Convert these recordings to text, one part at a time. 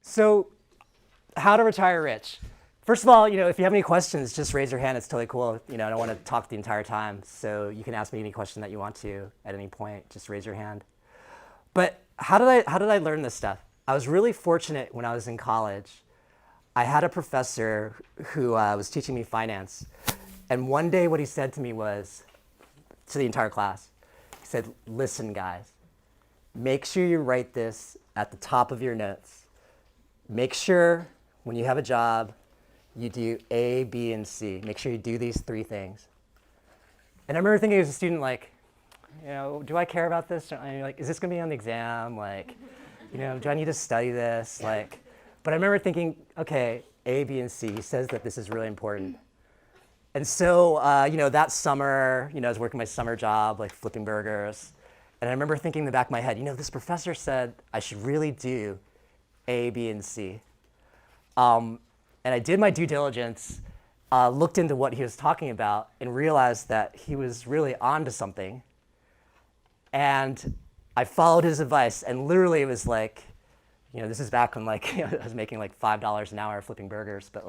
So, how to retire rich? First of all, if you have any questions, just raise your hand. It's totally cool. I don't want to talk the entire time, so you can ask me any question that you want to at any point. Just raise your hand. But how did I learn this stuff? I was really fortunate when I was in college. I had a professor who was teaching me finance, and one day what he said to me was, to the entire class, he said, "Listen, guys, make sure you write this at the top of your notes. Make sure when you have a job, you do A, B, and C. Make sure you do these three things." And I remember thinking as a student, do I care about this? Is this going to be on the exam? Do I need to study this? But I remember thinking, okay, A, B, and C. He says that this is really important. And so, that summer, I was working my summer job, flipping burgers. And I remember thinking in the back of my head, this professor said I should really do A, B, and C. And I did my due diligence, looked into what he was talking about, and realized that he was really onto something. And I followed his advice, and literally it was this is back when I was making $5 an hour flipping burgers, but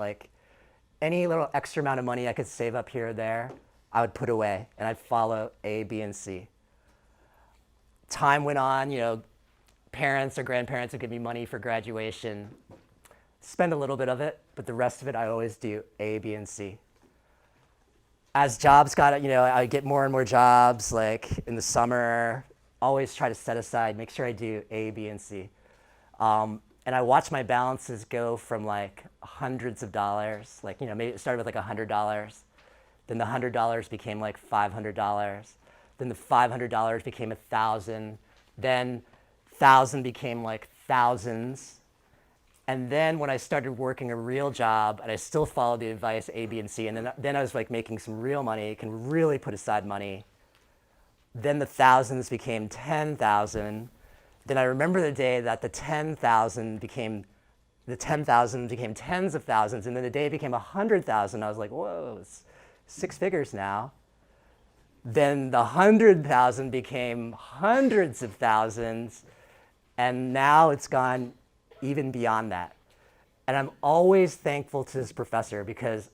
any little extra amount of money I could save up here or there, I would put away, and I'd follow A, B, and C. Time went on, parents or grandparents would give me money for graduation. Spend a little bit of it, but the rest of it I always do A, B, and C. As jobs got, I get more and more jobs, in the summer, always try to set aside, make sure I do A, B, and C. And I watched my balances go from hundreds of dollars, maybe it started with $100. Then the $100 became $500. Then the $500 became 1,000. Then 1,000 became thousands. And then when I started working a real job, and I still followed the advice A, B, and C, and then I was making some real money, can really put aside money. Then the thousands became 10,000. Then I remember the day that the 10,000 became tens of thousands, and then the day it became 100,000. I was like, whoa, it's six figures now. Then the 100,000 became hundreds of thousands, and now it's gone even beyond that. And I'm always thankful to this professor, because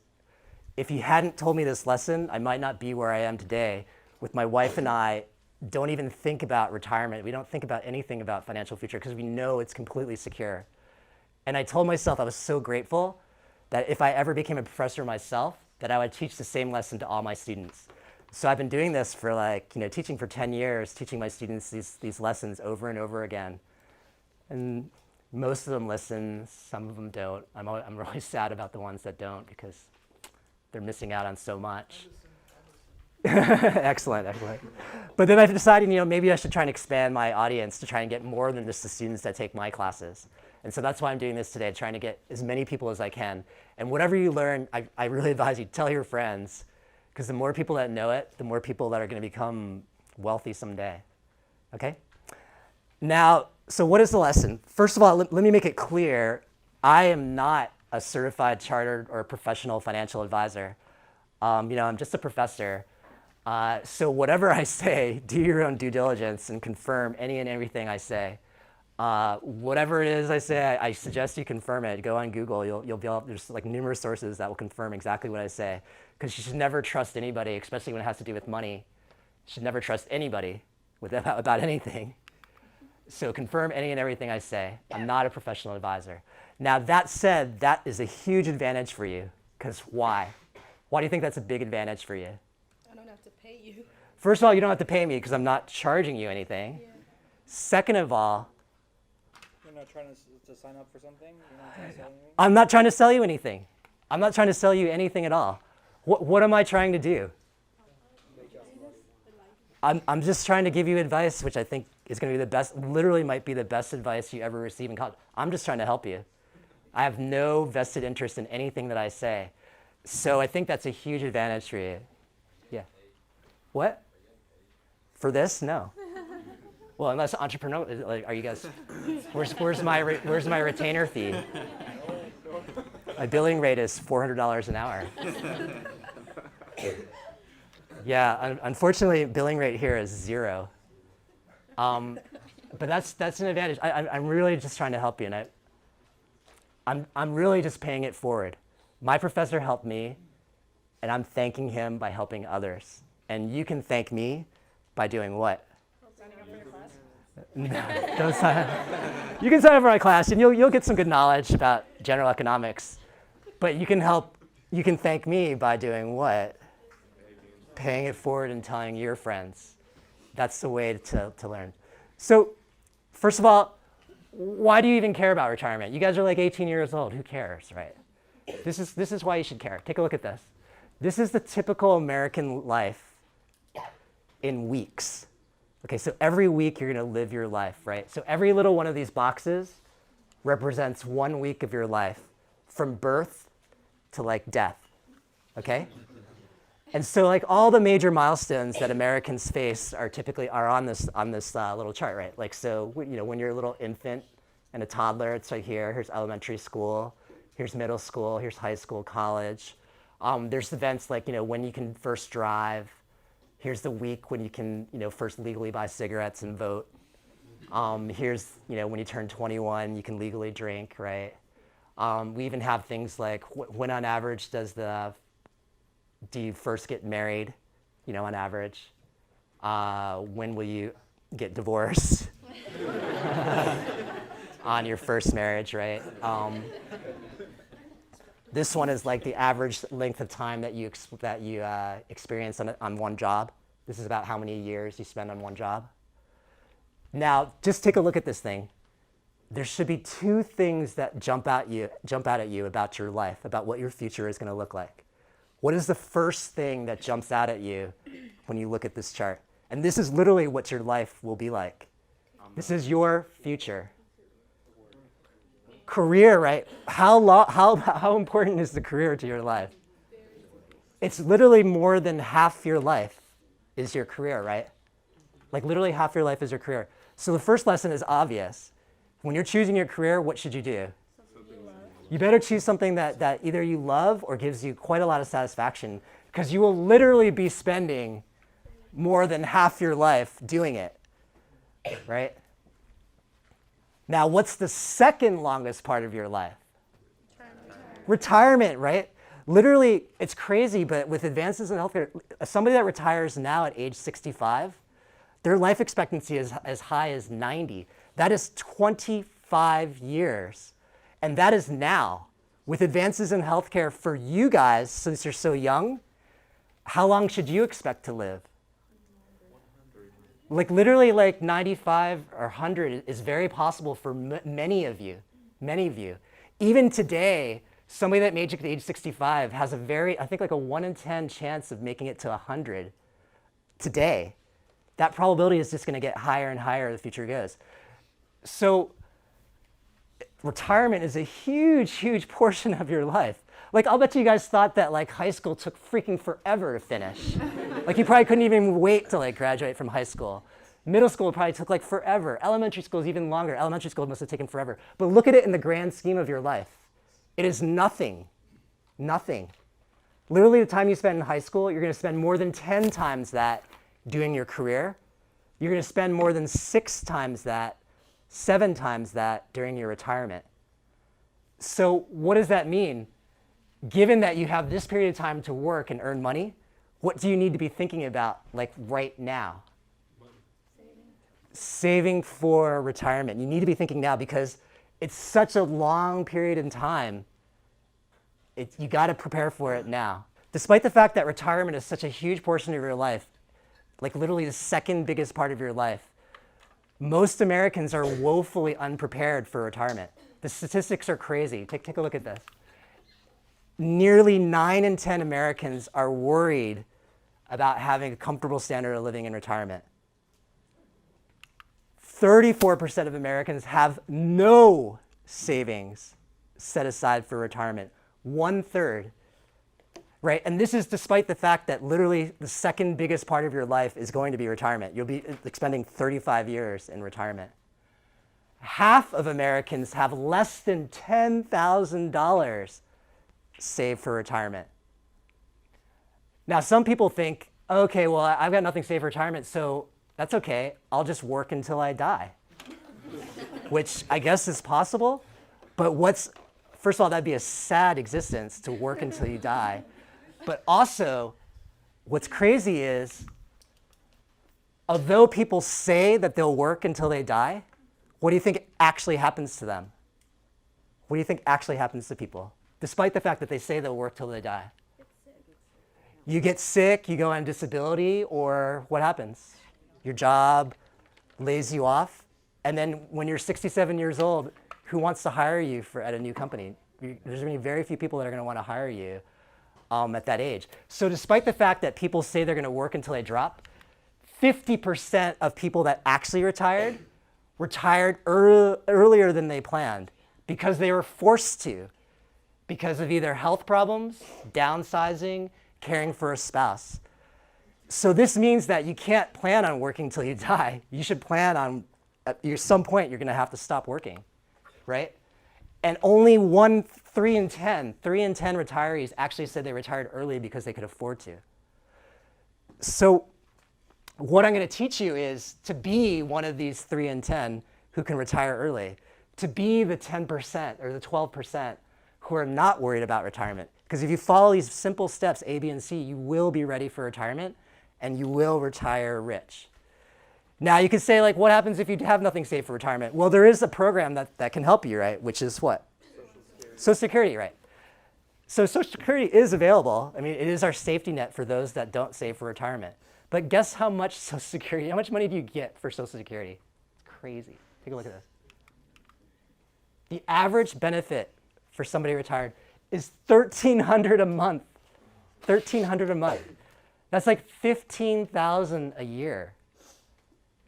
if he hadn't told me this lesson, I might not be where I am today. With my wife and I, don't even think about retirement. We don't think about anything about financial future because we know it's completely secure. And I told myself I was so grateful that if I ever became a professor myself, that I would teach the same lesson to all my students. So I've been doing this for teaching for 10 years, teaching my students these lessons over and over again. And most of them listen, some of them don't. I'm really sad about the ones that don't, because they're missing out on so much. Excellent. But then I decided, maybe I should try and expand my audience to try and get more than just the students that take my classes. And so that's why I'm doing this today, trying to get as many people as I can. And whatever you learn, I really advise you, tell your friends, because the more people that know it, the more people that are going to become wealthy someday. Okay? Now, so what is the lesson? First of all, let me make it clear, I am not a certified chartered or professional financial advisor. I'm just a professor. So whatever I say, do your own due diligence and confirm any and everything I say. Whatever it is I say, I suggest you confirm it. Go on Google. You'll be able, there's numerous sources that will confirm exactly what I say. Because you should never trust anybody, especially when it has to do with money. You should never trust anybody about anything. So confirm any and everything I say. I'm not a professional advisor. Now that said, that is a huge advantage for you. Because why? Why do you think that's a big advantage for you? I don't have to pay you. First of all, you don't have to pay me because I'm not charging you anything. Yeah. Second of all, you're not trying to sign up for something? You're not trying to sell anything? I'm not trying to sell you anything. I'm not trying to sell you anything at all. What am I trying to do? I'm just trying to give you advice, which I think is going to be the best, literally might be the best advice you ever receive in college. I'm just trying to help you. I have no vested interest in anything that I say. So I think that's a huge advantage for you. Yeah. What? For this? No. Well, unless entrepreneur, are you guys, where's my retainer fee? My billing rate is $400 an hour. Yeah, unfortunately, billing rate here is 0. But that's an advantage. I'm really just trying to help you, and I'm really just paying it forward. My professor helped me, and I'm thanking him by helping others. And you can thank me by doing what? Signing up for your class? Don't sign up. You can sign up for my class, and you'll get some good knowledge about general economics. But you can thank me by doing what? Paying it forward and telling your friends. That's the way to learn. So, first of all, why do you even care about retirement? You guys are like 18 years old. Who cares, right? This is why you should care. Take a look at this. This is the typical American life in weeks. Okay, so every week you're going to live your life, right? So every little one of these boxes represents 1 week of your life, from birth to like death. Okay? And so like all the major milestones that Americans face are typically on this little chart, right? Like so, when you're a little infant and a toddler, it's right here. Here's elementary school. Here's middle school. Here's high school, college. There's events like when you can first drive. Here's the week when you can first legally buy cigarettes and vote. Here's when you turn 21, you can legally drink, right? We even have things like when on average do you first get married, on average? When will you get divorced? On your first marriage, right? This one is like the average length of time that you experience on one job. This is about how many years you spend on one job. Now, just take a look at this thing. There should be two things that jump out at you about your life, about what your future is going to look like. What is the first thing that jumps out at you when you look at this chart? And this is literally what your life will be like. This is your future. Career, right? How important is the career to your life? It's literally more than half your life is your career, right? Like literally half your life is your career. So the first lesson is obvious. When you're choosing your career, what should you do? You better choose something that either you love or gives you quite a lot of satisfaction, because you will literally be spending more than half your life doing it, right? Now, what's the second longest part of your life? Retirement, right? Literally, it's crazy, but with advances in healthcare, somebody that retires now at age 65, their life expectancy is as high as 90. That is 25 years. And that is now. With advances in healthcare for you guys, since you're so young, how long should you expect to live? Like literally like 95 or 100 is very possible for many of you. Even today, somebody that made it to age 65 has I think like a 1 in 10 chance of making it to 100 today. That probability is just going to get higher and higher as the future goes. So retirement is a huge, huge portion of your life. Like, I'll bet you guys thought that like high school took freaking forever to finish. Like you probably couldn't even wait to like graduate from high school. Middle school probably took like forever. Elementary school is even longer. Elementary school must have taken forever. But look at it in the grand scheme of your life. It is nothing. Nothing. Literally the time you spend in high school, you're going to spend more than 10 times that doing your career. You're going to spend more than 6 times that, 7 times that during your retirement. So what does that mean? Given that you have this period of time to work and earn money, what do you need to be thinking about like right now? Saving for retirement. You need to be thinking now because it's such a long period in time. You got to prepare for it now. Despite the fact that retirement is such a huge portion of your life, like literally the second biggest part of your life, most Americans are woefully unprepared for retirement. The statistics are crazy. Take a look at this. Nearly 9 in 10 Americans are worried about having a comfortable standard of living in retirement. 34% of Americans have no savings set aside for retirement. 1/3, right? And this is despite the fact that literally the second biggest part of your life is going to be retirement. You'll be spending 35 years in retirement. Half of Americans have less than $10,000 saved for retirement. Now, some people think, okay, well, I've got nothing saved for retirement, so that's okay. I'll just work until I die, which I guess is possible. But what's first of all, that'd be a sad existence to work until you die. But also, what's crazy is, although people say that they'll work until they die, what do you think actually happens to them? What do you think actually happens to people, despite the fact that they say they'll work till they die? You get sick, you go on disability, or what happens? Your job lays you off, and then when you're 67 years old, who wants to hire you at a new company? There's going to be very few people that are going to want to hire you at that age. So despite the fact that people say they're going to work until they drop, 50% of people that actually retired earlier than they planned because they were forced to, because of either health problems, downsizing, caring for a spouse. So this means that you can't plan on working till you die. You should plan on, at some point, you're going to have to stop working, right? And only 3 in 10 retirees actually said they retired early because they could afford to. So what I'm going to teach you is to be one of these 3 in 10 who can retire early, to be the 10% or the 12% who are not worried about retirement. Because if you follow these simple steps, A, B, and C, you will be ready for retirement and you will retire rich. Now you could say, like, what happens if you have nothing saved for retirement? Well, there is a program that can help you, right? Which is what? Social Security, right? So Social Security is available. I mean, it is our safety net for those that don't save for retirement. But guess how much Social Security, how much money do you get for Social Security? It's crazy. Take a look at this. The average benefit for somebody retired is $1,300 a month. $1,300 a month. That's like $15,000 a year.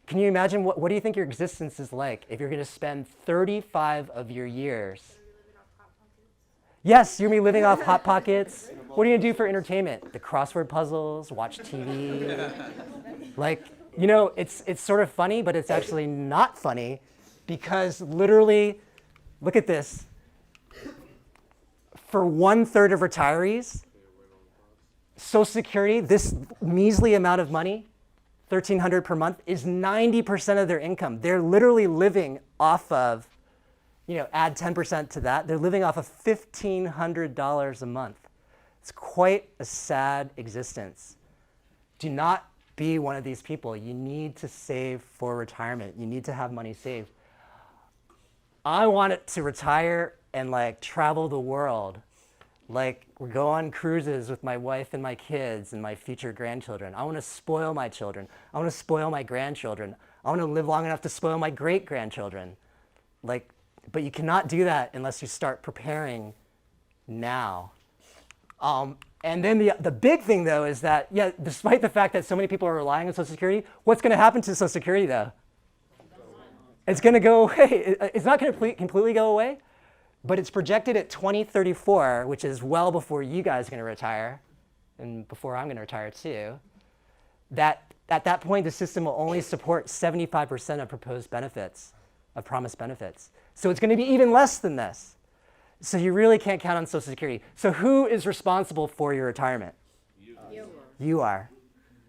Can you imagine what do you think your existence is like if you're going to spend 35 of your years? Yes, you're going to be living off Hot Pockets. What are you going to do for entertainment? The crossword puzzles, watch TV. Like, you know, it's sort of funny, but it's actually not funny because literally, look at this. For 1/3 of retirees, Social Security, this measly amount of money, $1,300 per month, is 90% of their income. They're literally living off of, you know, add 10% to that, they're living off of $1,500 a month. It's quite a sad existence. Do not be one of these people. You need to save for retirement. You need to have money saved. I want to retire and like travel the world. Like go on cruises with my wife and my kids and my future grandchildren. I want to spoil my children. I want to spoil my grandchildren. I want to live long enough to spoil my great-grandchildren. Like, but you cannot do that unless you start preparing now. And then the big thing though is that, yeah, despite the fact that so many people are relying on Social Security, what's going to happen to Social Security though? It's going to go away. It's not going to completely go away, but it's projected at 2034, which is well before you guys are going to retire, and before I'm going to retire too, that at that point the system will only support 75% of proposed benefits, of promised benefits. So it's going to be even less than this. So you really can't count on Social Security. So who is responsible for your retirement? You. You are.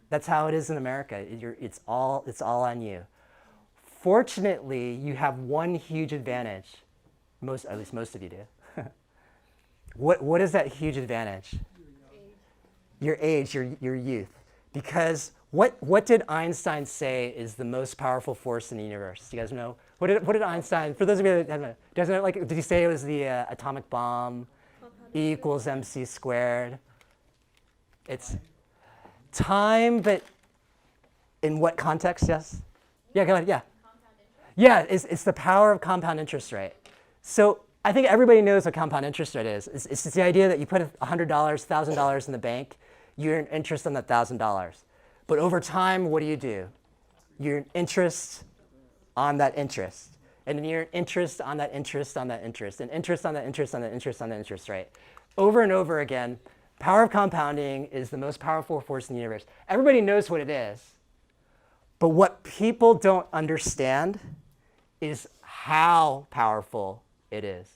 That's how it is in America. It's all on you. Fortunately, you have one huge advantage. At least most of you do. What is that huge advantage? Your age, your youth. Because what did Einstein say is the most powerful force in the universe? Do you guys know? What did Einstein, for those of you that haven't know, doesn't know, like, did he say it was the atomic bomb, E equals mc squared? It's time, but in what context, yes? Yeah, go ahead, yeah. Yeah, it's the power of compound interest rate. So I think everybody knows what compound interest rate is. It's the idea that you put $100, $1,000 in the bank, you earn interest on that $1,000. But over time, what do? You earn interest on that interest. And then you earn interest on that interest on that interest, and interest on that interest on that interest on that interest rate. Over and over again, power of compounding is the most powerful force in the universe. Everybody knows what it is. But what people don't understand is how powerful it is.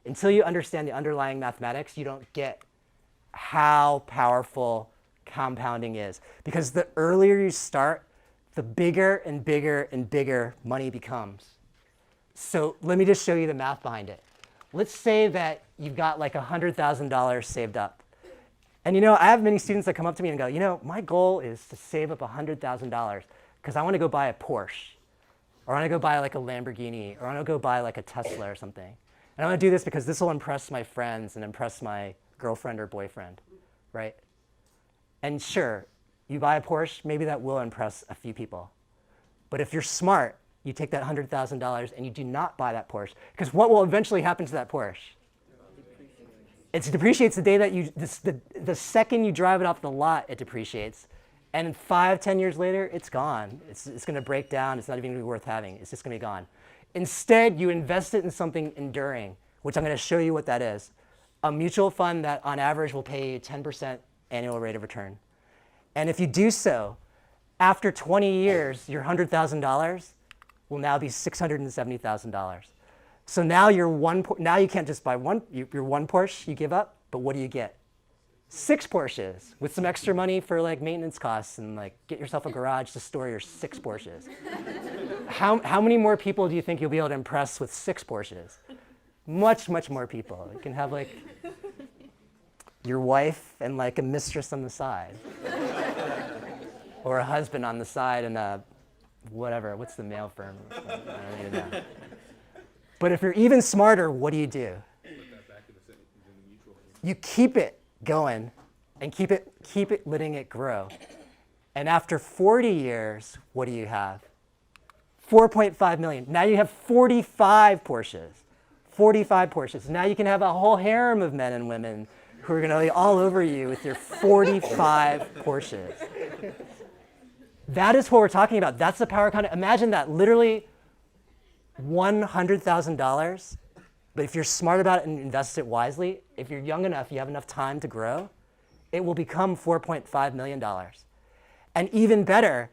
Until you understand the underlying mathematics, you don't get how powerful compounding is. Because the earlier you start, the bigger and bigger and bigger money becomes. So let me just show you the math behind it. let's say that you've got like $100,000 saved up. And I have many students that come up to me and go, my goal is to save up $100,000 because I want to go buy a Porsche, or I want to go buy like a Lamborghini, or I want to go buy like a Tesla or something. And I want to do this because this will impress my friends and impress my girlfriend or boyfriend, right? And sure, you buy a Porsche, maybe that will impress a few people. But if you're smart, you take that $100,000 and you do not buy that Porsche, because what will eventually happen to that Porsche? It depreciates the day that the second you drive it off the lot, it depreciates. And 5, 10 years later, it's gone. It's going to break down. It's not even going to be worth having. It's just going to be gone. Instead, you invest it in something enduring, which I'm going to show you what that is. A mutual fund that on average will pay you 10% annual rate of return. And if you do so, after 20 years, your $100,000 will now be $670,000. So now now you can't just buy your one Porsche you give up, but what do you get? 6 Porsches with some extra money for like maintenance costs, and like get yourself a garage to store your 6 Porsches. How many more people do you think you'll be able to impress with 6 Porsches? Much, much more people. You can have like your wife and like a mistress on the side. Or a husband on the side and a whatever, what's the male firm? I don't even know. But if you're even smarter, what do? You keep it going and keep it letting it grow. And after 40 years, what do you have? 4.5 million. Now you have 45 Porsches. 45 Porsches. Now you can have a whole harem of men and women who are going to be all over you with your 45 Porsches. That is what we're talking about. That's the power of content. Imagine that, literally $100,000. But if you're smart about it and invest it wisely, if you're young enough, you have enough time to grow, it will become $4.5 million. And even better,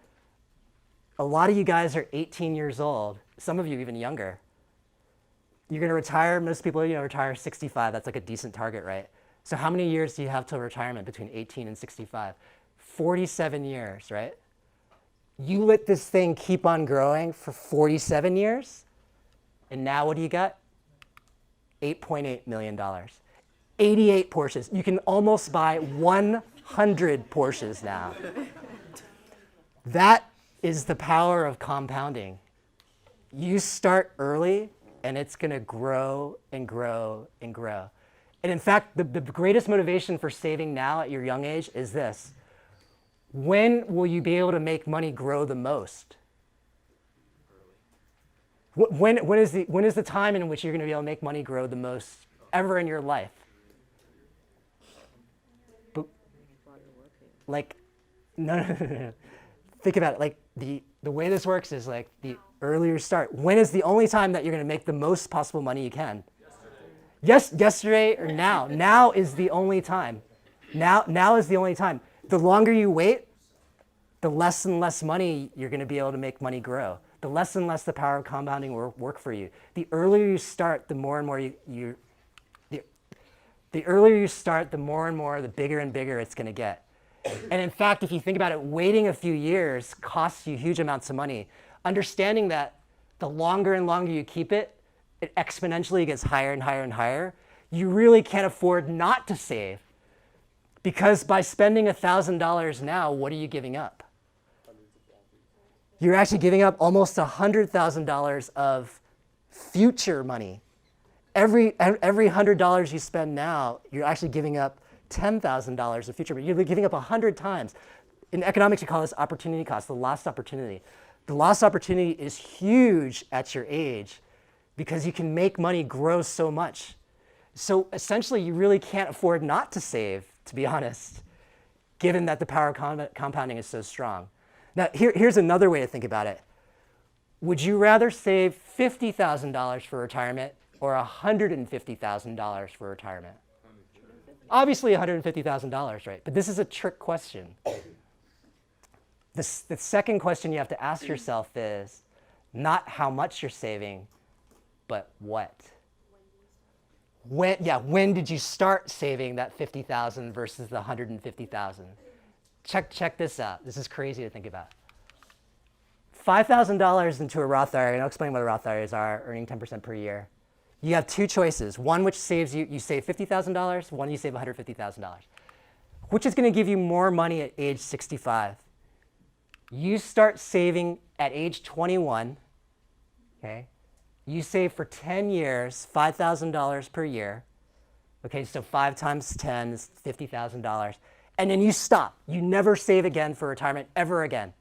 a lot of you guys are 18 years old, some of you even younger. You're going to retire, most people retire 65. That's like a decent target, right? So how many years do you have till retirement between 18 and 65? 47 years, right? You let this thing keep on growing for 47 years, and now what do you got? $8.8 million. 88 Porsches. You can almost buy 100 Porsches now. That is the power of compounding. You start early, and it's going to grow and grow and grow. And in fact, the greatest motivation for saving now at your young age is this. When will you be able to make money grow the most? When is the time in which you're going to be able to make money grow the most ever in your life? But, like, no. Think about it. Like the way this works is like the earlier you start. When is the only time that you're going to make the most possible money you can? Yesterday or now. Now is the only time. Now is the only time. The longer you wait, the less and less money you're going to be able to make money grow. The less and less the power of compounding will work for you. The earlier you start, the more and more the earlier you start, the more and more, the bigger and bigger it's going to get. And in fact, if you think about it, waiting a few years costs you huge amounts of money. Understanding that the longer and longer you keep it, it exponentially gets higher and higher and higher. You really can't afford not to save. Because by spending $1,000 now, what are you giving up? You're actually giving up almost $100,000 of future money. Every $100 you spend now, you're actually giving up $10,000 of future money. You're giving up 100 times. In economics, you call this opportunity cost, the lost opportunity. The lost opportunity is huge at your age because you can make money grow so much. So essentially, you really can't afford not to save, to be honest, given that the power of compounding is so strong. Now, here's another way to think about it. Would you rather save $50,000 for retirement or $150,000 for retirement? Obviously $150,000, right? But this is a trick question. The second question you have to ask yourself is not how much you're saving, but what? When did you start saving that $50,000 versus the $150,000? Check this out. This is crazy to think about. $5,000 into a Roth IRA, and I'll explain what Roth IRAs are, earning 10% per year. You have two choices. One which saves you save $50,000, one you save $150,000. Which is going to give you more money at age 65? You start saving at age 21, okay? You save for 10 years, $5,000 per year. Okay, so 5 times 10 is $50,000. And then you stop. You never save again for retirement ever again.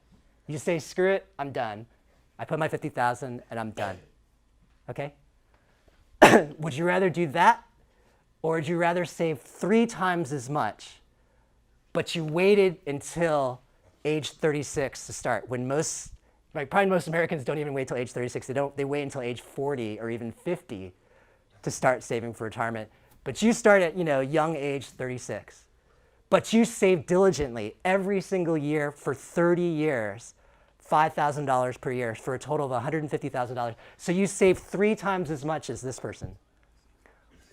You just say, screw it, I'm done. I put my $50,000 and I'm done. Okay? Would you rather do that, or would you rather save 3 times as much, but you waited until age 36 to start, when probably most Americans don't even wait till age 36. They wait until age 40 or even 50 to start saving for retirement. But you start at, young age 36. But you save diligently every single year for 30 years, $5,000 per year for a total of $150,000. So you save 3 times as much as this person.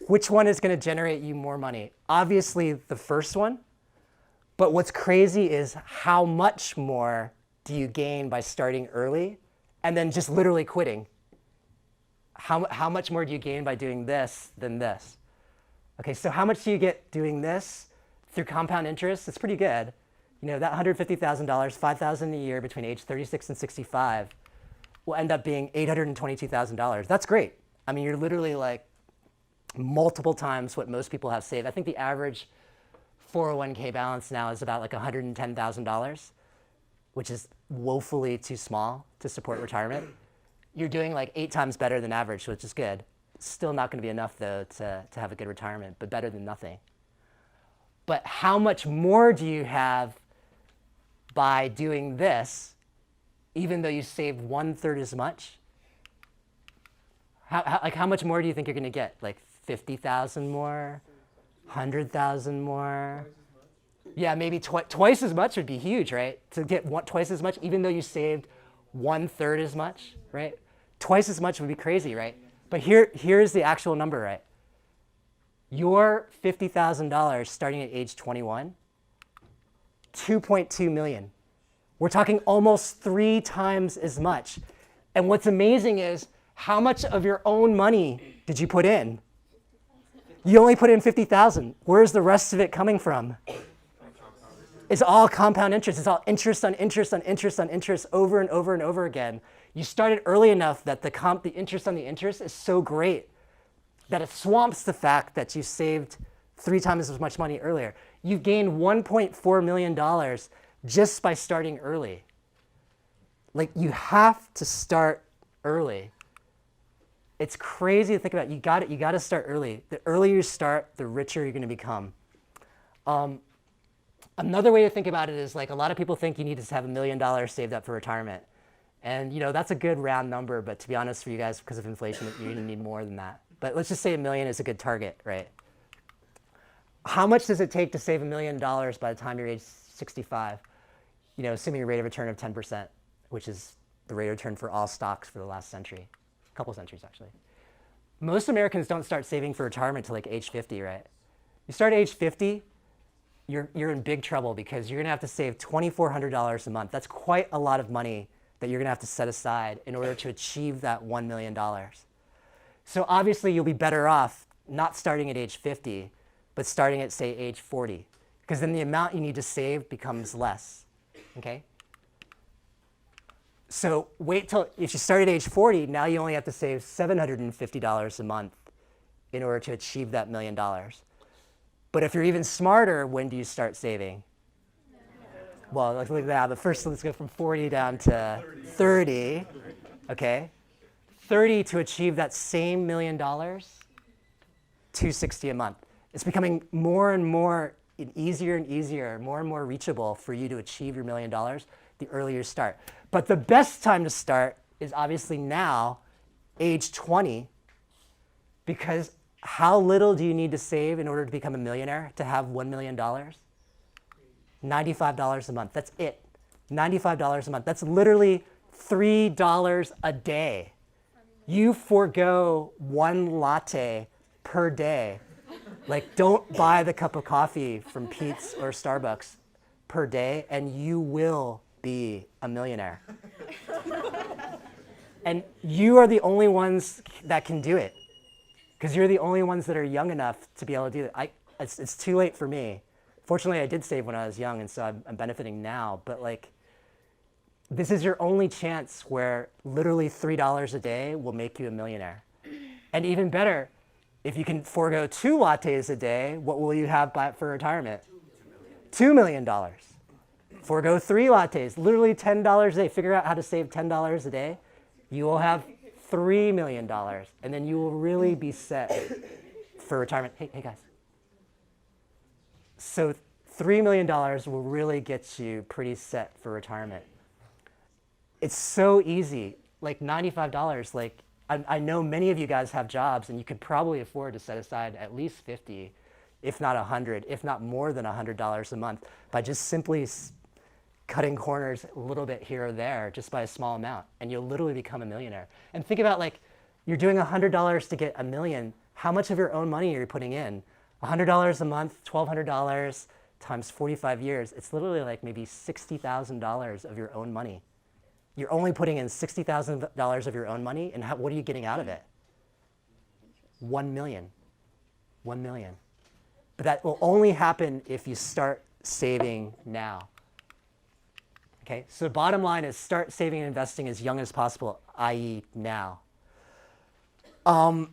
Which one is going to generate you more money? Obviously, the first one. But what's crazy is how much more do you gain by starting early and then just literally quitting? How much more do you gain by doing this than this? Okay, so how much do you get doing this through compound interest? It's pretty good. That $150,000, $5,000 a year between age 36 and 65 will end up being $822,000. That's great. I mean, you're literally like multiple times what most people have saved. I think the average 401k balance now is about like $110,000, which is woefully too small to support retirement. You're doing like 8 times better than average, which is good. Still not going to be enough, though, to have a good retirement, but better than nothing. But how much more do you have by doing this, even though you saved 1/3 as much? How much more do you think you're going to get? Like 50,000 more? 100,000 more? Yeah, maybe twice as much would be huge, right? To get twice as much, even though you saved 1/3 as much, right? Twice as much would be crazy, right? But here's the actual number, right? Your $50,000 starting at age 21, $2.2 million. We're talking almost 3 times as much. And what's amazing is, how much of your own money did you put in? You only put in $50,000. Where's the rest of it coming from? It's all compound interest. It's all interest on interest on interest on interest over and over and over again. You started early enough that the interest on the interest is so great that it swamps the fact that you saved 3 times as much money earlier. You've gained $1.4 million just by starting early. Like, you have to start early. It's crazy to think about. You got to start early. The earlier you start, the richer you're going to become. Another way to think about it is, like, a lot of people think you need to have $1 million saved up for retirement. And that's a good round number, but to be honest for you guys, because of inflation, you're going to need more than that. But let's just say $1 million is a good target, right? How much does it take to save $1 million by the time you're age 65? Assuming a rate of return of 10%, which is the rate of return for all stocks for the last century, a couple centuries actually. Most Americans don't start saving for retirement till like age 50, right? You start at age 50, you're in big trouble because you're going to have to save $2,400 a month. That's quite a lot of money that you're going to have to set aside in order to achieve that $1 million. So obviously you'll be better off not starting at age 50, but starting at, say, age 40, because then the amount you need to save becomes less, okay? So wait till, if you start at age 40, now you only have to save $750 a month in order to achieve that $1 million. But if you're even smarter, when do you start saving? Well, let's look at that. But first, let's go from 40 down to 30, okay? 30 to achieve that same $1 million, $260 a month. It's becoming more and more easier and easier, more and more reachable for you to achieve your $1 million the earlier you start. But the best time to start is obviously now, age 20, because how little do you need to save in order to become a millionaire to have $1 million? $95 a month. That's it. $95 a month. That's literally $3 a day. You forego 1 latte per day. Like, don't buy the cup of coffee from Peet's or Starbucks per day, and you will be a millionaire. And you are the only ones that can do it. because you're the only ones that are young enough to be able to do that. It's too late for me. Fortunately, I did save when I was young, and so I'm benefiting now. But like, this is your only chance where literally $3 a day will make you a millionaire. And even better, if you can forego 2 lattes a day, what will you have for retirement? $2 million. Forego 3 lattes, literally $10 a day. Figure out how to save $10 a day. You will have $3 million. And then you will really be set for retirement. Hey guys. So $3 million will really get you pretty set for retirement. It's so easy, like $95. Like I know many of you guys have jobs, and you could probably afford to set aside at least 50, if not 100, if not more than $100 a month by just simply cutting corners a little bit here or there, just by a small amount, and you'll literally become a millionaire. And think about, like, you're doing $100 to get a million. How much of your own money are you putting in? $100 a month, $1,200 times 45 years. It's literally like maybe $60,000 of your own money. You're only putting in $60,000 of your own money, and what are you getting out of it? 1 million. 1 million. But that will only happen if you start saving now. Okay, so the bottom line is start saving and investing as young as possible, i.e. now. And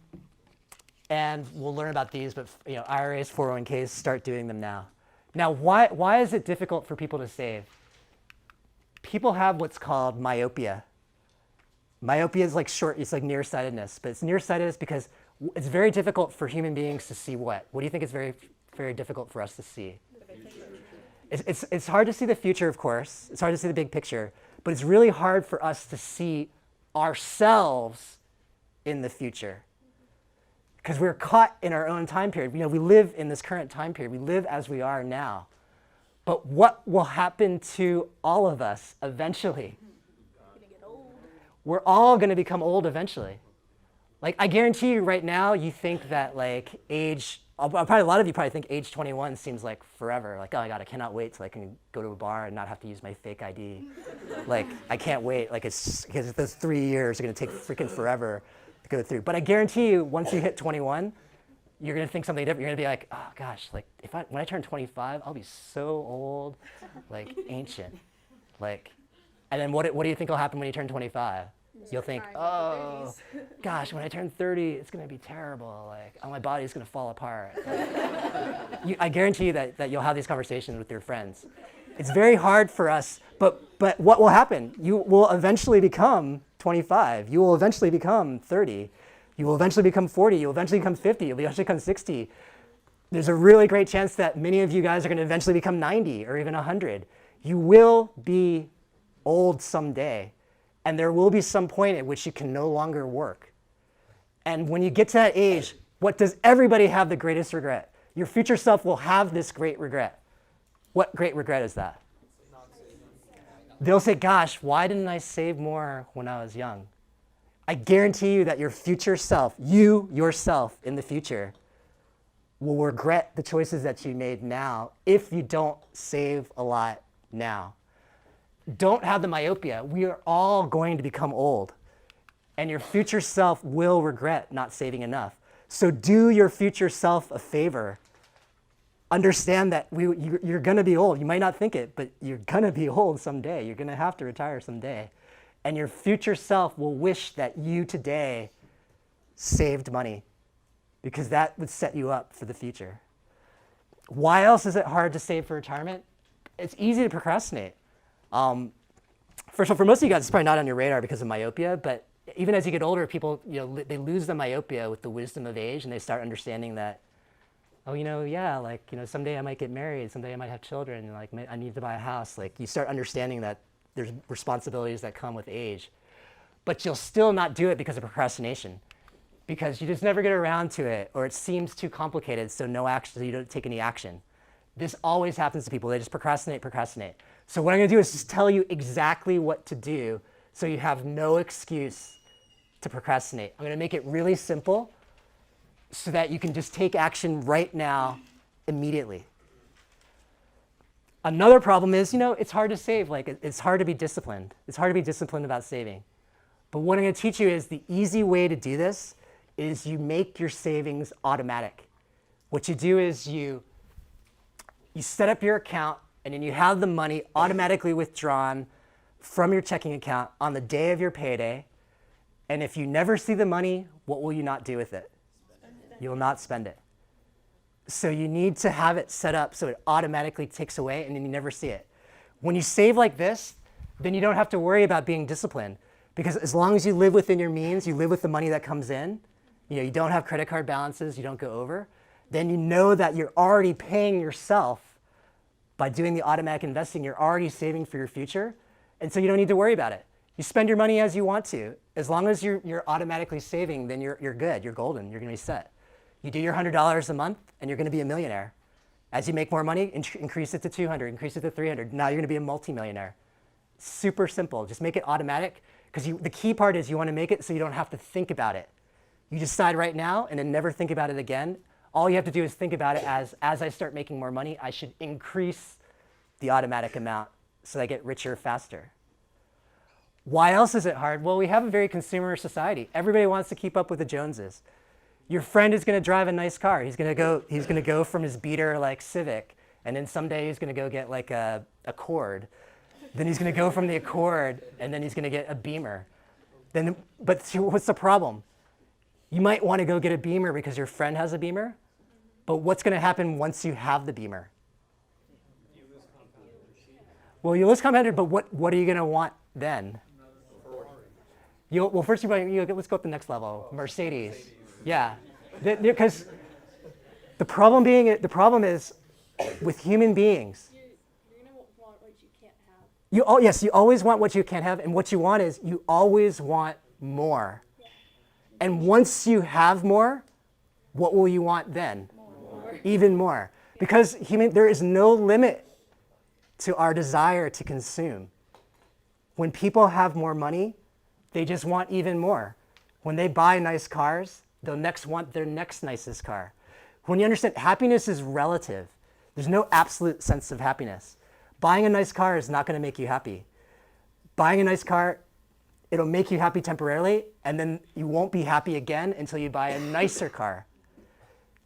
we'll learn about these, but IRAs, 401ks, start doing them now. Now, why is it difficult for people to save? People have what's called myopia. Myopia is like it's like nearsightedness, but it's nearsightedness because it's very difficult for human beings to see what? What do you think is very, very difficult for us to see? It's hard to see the future, of course. It's hard to see the big picture, but it's really hard for us to see ourselves in the future because we're caught in our own time period. We live in this current time period. We live as we are now. But what will happen to all of us eventually? We're all going to become old eventually. Like, I guarantee you right now, you think that like probably a lot of you probably think age 21 seems like forever. Like, oh my God, I cannot wait till I can go to a bar and not have to use my fake ID. Like, I can't wait. Like, it's because those 3 years are going to take freaking forever to go through. But I guarantee you, once you hit 21, you're going to think something different. You're going to be like, oh gosh, like when I turn 25, I'll be so old, like ancient. Like, and then what do you think will happen when you turn 25? You'll think, oh gosh, when I turn 30, it's going to be terrible. Like, oh, my body's going to fall apart. I guarantee you that you'll have these conversations with your friends. It's very hard for us, but what will happen? You will eventually become 25. You will eventually become 30. You will eventually become 40. You'll eventually become 50. You'll eventually become 60. There's a really great chance that many of you guys are going to eventually become 90 or even 100. You will be old someday, and there will be some point at which you can no longer work. And when you get to that age, what does everybody have the greatest regret? Your future self will have this great regret. What great regret is that? They'll say, gosh, why didn't I save more when I was young? I guarantee you that your future self, you yourself in the future, will regret the choices that you made now if you don't save a lot now. Don't have the myopia. We are all going to become old, and your future self will regret not saving enough. So do your future self a favor. Understand that you're going to be old. You might not think it, but you're going to be old someday. You're going to have to retire someday. And your future self will wish that you today saved money, because that would set you up for the future. Why else is it hard to save for retirement? It's easy to procrastinate. First of all, for most of you guys, it's probably not on your radar because of myopia, but even as you get older, people, they lose the myopia with the wisdom of age, and they start understanding that, someday I might get married, someday I might have children, like I need to buy a house. Like, you start understanding that there's responsibilities that come with age, but you'll still not do it because of procrastination, because you just never get around to it, or it seems too complicated, so no action, so you don't take any action. This always happens to people. They just procrastinate. So what I'm going to do is just tell you exactly what to do so you have no excuse to procrastinate. I'm going to make it really simple so that you can just take action right now, immediately. Another problem is, it's hard to save. Like, it's hard to be disciplined. It's hard to be disciplined about saving. But what I'm going to teach you is the easy way to do this is you make your savings automatic. What you do is you set up your account, and then you have the money automatically withdrawn from your checking account on the day of your payday. And if you never see the money, what will you not do with it? You will not spend it. So you need to have it set up so it automatically takes away and then you never see it. When you save like this, then you don't have to worry about being disciplined, because as long as you live within your means, you live with the money that comes in, you don't have credit card balances, you don't go over, then you know that you're already paying yourself by doing the automatic investing. You're already saving for your future, and so you don't need to worry about it. You spend your money as you want to. As long as you're automatically saving, then you're good, you're golden, you're gonna be set. You do your $100 a month and you're gonna be a millionaire. As you make more money, increase it to 200, increase it to 300. Now you're gonna be a multimillionaire. Super simple, just make it automatic, because the key part is you wanna make it so you don't have to think about it. You decide right now and then never think about it again. All you have to do is think about it as I start making more money, I should increase the automatic amount so I get richer faster. Why else is it hard? Well, we have a very consumer society. Everybody wants to keep up with the Joneses. Your friend is going to drive a nice car. He's going to go from his beater like Civic, and then someday he's going to go get like a Accord. Then he's going to go from the Accord, and then he's going to get a Beamer. But what's the problem? You might want to go get a Beamer because your friend has a Beamer, but what's going to happen once you have the Beamer? Well, you lose compounded, but what are you going to want then? Well, first let's go up the next level. Mercedes. Yeah, because the problem is with human beings. You're gonna want what you can't have. Yes, you always want what you can't have, and what you want is you always want more. Yeah. And once you have more, what will you want then? More. Even more, because there is no limit to our desire to consume. When people have more money, they just want even more. When they buy nice cars, they'll next want their next nicest car. When you understand, happiness is relative. There's no absolute sense of happiness. Buying a nice car is not going to make you happy. Buying a nice car, it'll make you happy temporarily, and then you won't be happy again until you buy a nicer car.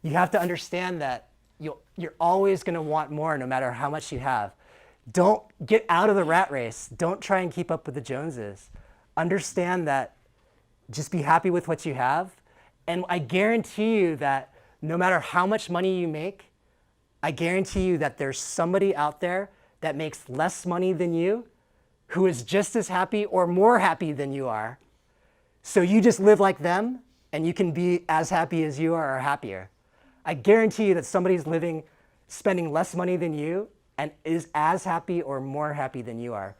You have to understand that you're always going to want more no matter how much you have. Don't get out of the rat race. Don't try and keep up with the Joneses. Understand that just be happy with what you have. And I guarantee you that no matter how much money you make, I guarantee you that there's somebody out there that makes less money than you who is just as happy or more happy than you are. So you just live like them and you can be as happy as you are or happier. I guarantee you that somebody's spending less money than you and is as happy or more happy than you are.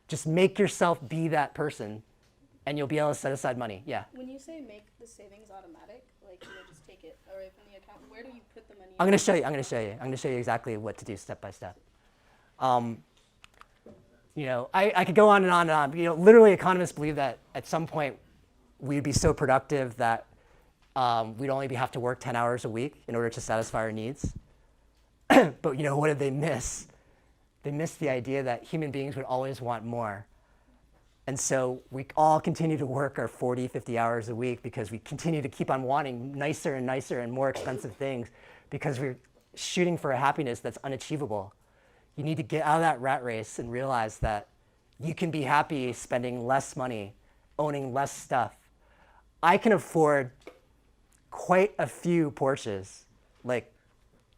Just make yourself be that person and you'll be able to set aside money. Yeah. When you say make the savings automatic, like just take it away from the account, where do you put the money? I'm going to show you exactly what to do step by step. I could go on and on and on. Literally economists believe that at some point we'd be so productive that we'd only have to work 10 hours a week in order to satisfy our needs. But what did they miss? They missed the idea that human beings would always want more. And so we all continue to work our 40, 50 hours a week because we continue to keep on wanting nicer and nicer and more expensive things because we're shooting for a happiness that's unachievable. You need to get out of that rat race and realize that you can be happy spending less money, owning less stuff. I can afford quite a few Porsches, like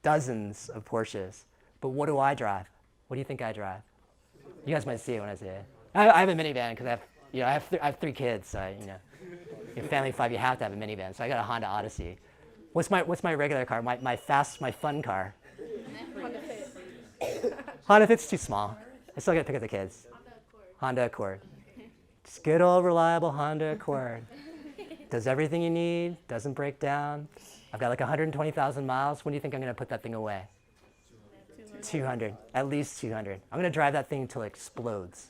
dozens of Porsches, but what do I drive? What do you think I drive? You guys might see it when I say it. I have a minivan because I have 3 kids. So your family of 5, you have to have a minivan. So I got a Honda Odyssey. What's my regular car? My fun car. Honda Fit. Honda Fit's too small. I still got to pick up the kids. Honda Accord. Just good old reliable Honda Accord. Does everything you need. Doesn't break down. I've got like 120,000 miles. When do you think I'm going to put that thing away? 200, at least 200. I'm going to drive that thing until it explodes.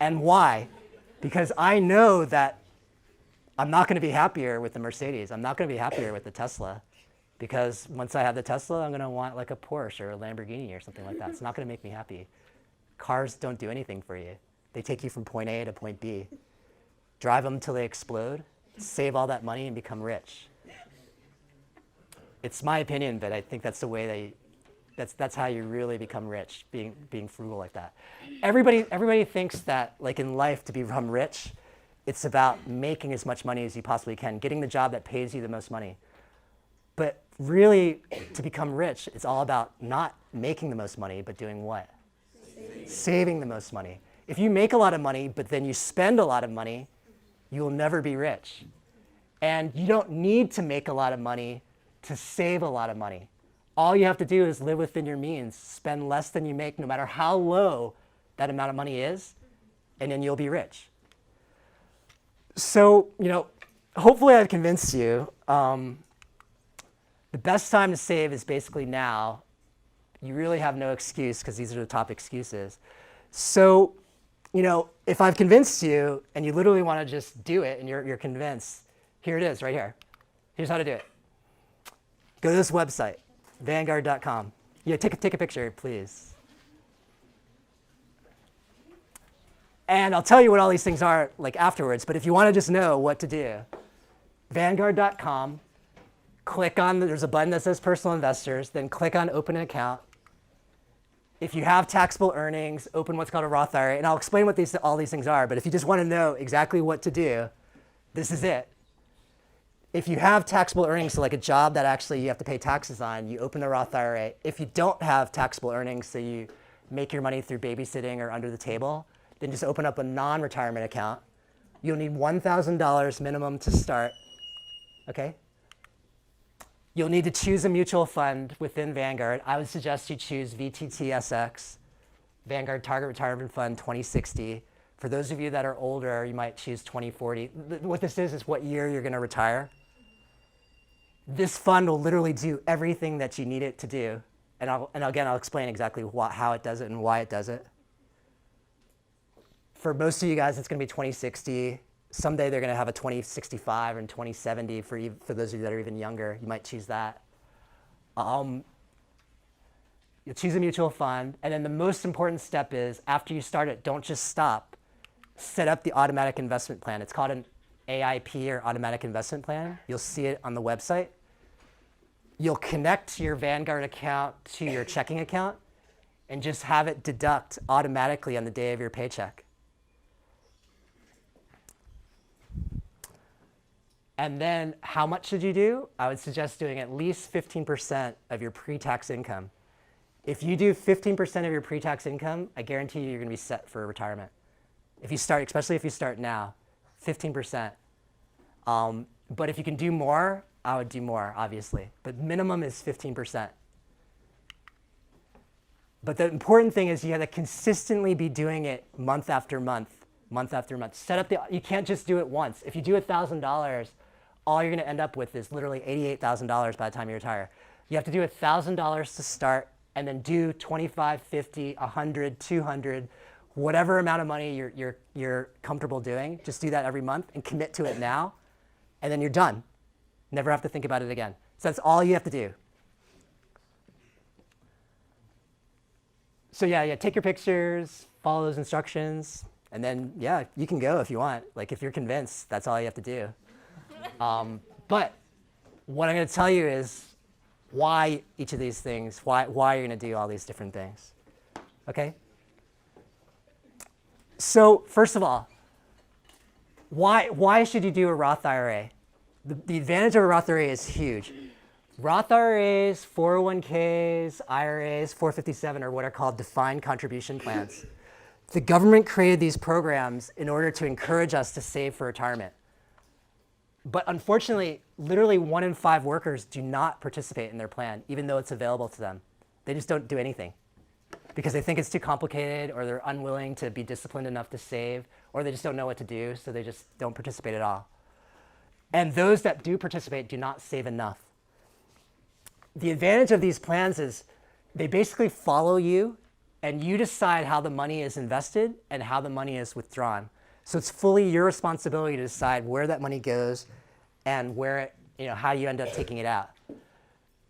And why? Because I know that I'm not going to be happier with the Mercedes. I'm not going to be happier with the Tesla. Because once I have the Tesla, I'm going to want like a Porsche or a Lamborghini or something like that. It's not going to make me happy. Cars don't do anything for you. They take you from point A to point B. Drive them till they explode, save all that money and become rich. It's my opinion, but I think that's the way that's how you really become rich, being frugal like that. Everybody thinks that, like in life, to become rich, it's about making as much money as you possibly can, getting the job that pays you the most money. But really, to become rich, it's all about not making the most money, but doing what? Saving the most money. If you make a lot of money, but then you spend a lot of money, you will never be rich. And you don't need to make a lot of money to save a lot of money. All you have to do is live within your means, spend less than you make, no matter how low that amount of money is, and then you'll be rich. So, hopefully I've convinced you. The best time to save is basically now. You really have no excuse because these are the top excuses. So, if I've convinced you and you literally want to just do it and you're convinced, here it is right here. Here's how to do it. Go to this website, Vanguard.com. Yeah, take a picture, please. And I'll tell you what all these things are like afterwards, but if you want to just know what to do, Vanguard.com, click on, there's a button that says Personal Investors, then click on Open an Account. If you have taxable earnings, open what's called a Roth IRA, and I'll explain what all these things are, but if you just want to know exactly what to do, this is it. If you have taxable earnings, so like a job that actually you have to pay taxes on, you open a Roth IRA. If you don't have taxable earnings, so you make your money through babysitting or under the table, then just open up a non-retirement account. You'll need $1,000 minimum to start, okay? You'll need to choose a mutual fund within Vanguard. I would suggest you choose VTTSX, Vanguard Target Retirement Fund 2060. For those of you that are older, you might choose 2040. What this is what year you're going to retire. This fund will literally do everything that you need it to do. And again, I'll explain exactly how it does it and why it does it. For most of you guys, it's going to be 2060. Someday they're going to have a 2065 and 2070 for those of you that are even younger. You might choose that. You'll choose a mutual fund. And then the most important step is, after you start it, don't just stop. Set up the automatic investment plan. It's called an AIP, or automatic investment plan. You'll see it on the website. You'll connect your Vanguard account to your checking account and just have it deduct automatically on the day of your paycheck. And then how much should you do? I would suggest doing at least 15% of your pre-tax income. If you do 15% of your pre-tax income, I guarantee you you're going to be set for retirement. If you start, especially if you start now, 15%. But if you can do more, I would do more, obviously. But minimum is 15%. But the important thing is you have to consistently be doing it month after month, month after month. You can't just do it once. If you do $1,000, all you're going to end up with is literally $88,000 by the time you retire. You have to do $1,000 to start, and then do 25, 50, 100, 200, whatever amount of money you're comfortable doing. Just do that every month and commit to it now, and then you're done. Never have to think about it again. So that's all you have to do. So yeah, take your pictures, follow those instructions, and then yeah, you can go if you want. Like if you're convinced, that's all you have to do. But what I'm going to tell you is why each of these things, why you're going to do all these different things. Okay? So first of all, why should you do a Roth IRA? The advantage of a Roth IRA is huge. Roth IRAs, 401ks, IRAs, 457 are what are called defined contribution plans. The government created these programs in order to encourage us to save for retirement. But unfortunately, literally 1 in 5 workers do not participate in their plan, even though it's available to them. They just don't do anything because they think it's too complicated, or they're unwilling to be disciplined enough to save, or they just don't know what to do, so they just don't participate at all. And those that do participate do not save enough. The advantage of these plans is they basically follow you, and you decide how the money is invested and how the money is withdrawn. So it's fully your responsibility to decide where that money goes and how you end up taking it out.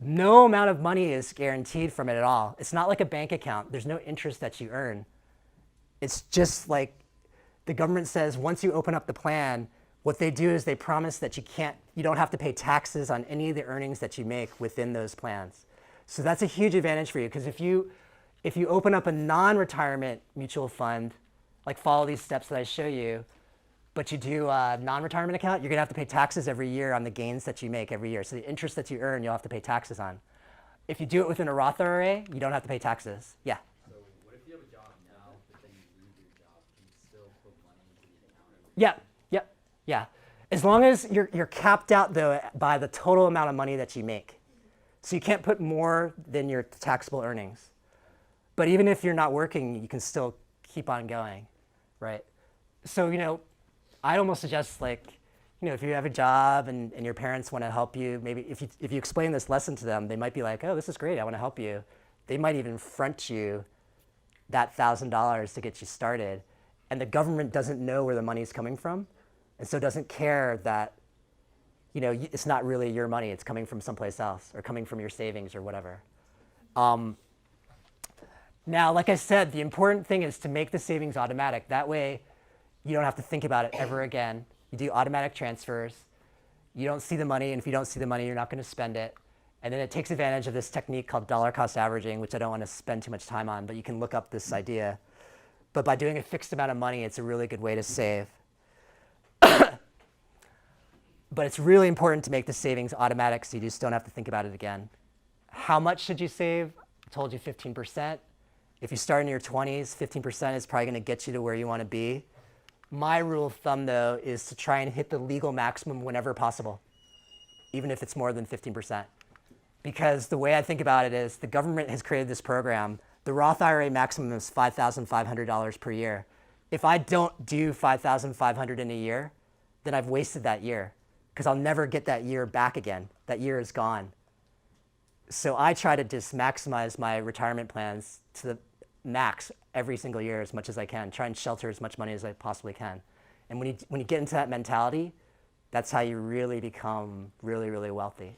No amount of money is guaranteed from it at all. It's not like a bank account. There's no interest that you earn. It's just like the government says once you open up the plan, what they do is they promise that you don't have to pay taxes on any of the earnings that you make within those plans. So that's a huge advantage for you, because if you open up a non-retirement mutual fund, like follow these steps that I show you, but you do a non-retirement account, you're gonna have to pay taxes every year on the gains that you make every year. So the interest that you earn, you'll have to pay taxes on. If you do it within a Roth IRA, you don't have to pay taxes. Yeah. So what if you have a job now, but then you lose your job? Can you still put money into the account? Yeah. As long as you're capped out though by the total amount of money that you make. So you can't put more than your taxable earnings. But even if you're not working, you can still keep on going, right? So, I'd almost suggest, like, if you have a job and your parents want to help you, maybe if you explain this lesson to them, they might be like, oh, this is great, I want to help you. They might even front you that $1,000 to get you started. And the government doesn't know where the money's coming from, and so doesn't care that, it's not really your money, it's coming from someplace else or coming from your savings or whatever. Now, like I said, the important thing is to make the savings automatic. That way, you don't have to think about it ever again. You do automatic transfers. You don't see the money, and if you don't see the money, you're not going to spend it. And then it takes advantage of this technique called dollar cost averaging, which I don't want to spend too much time on, but you can look up this idea. But by doing a fixed amount of money, it's a really good way to save. But it's really important to make the savings automatic so you just don't have to think about it again. How much should you save? I told you 15%. If you start in your 20s, 15% is probably going to get you to where you want to be. My rule of thumb, though, is to try and hit the legal maximum whenever possible, even if it's more than 15%. Because the way I think about it is the government has created this program. The Roth IRA maximum is $5,500 per year. If I don't do $5,500 in a year, then I've wasted that year, because I'll never get that year back again. That year is gone. So I try to just maximize my retirement plans to the max every single year as much as I can, try and shelter as much money as I possibly can. And when you get into that mentality, that's how you really become really, really wealthy.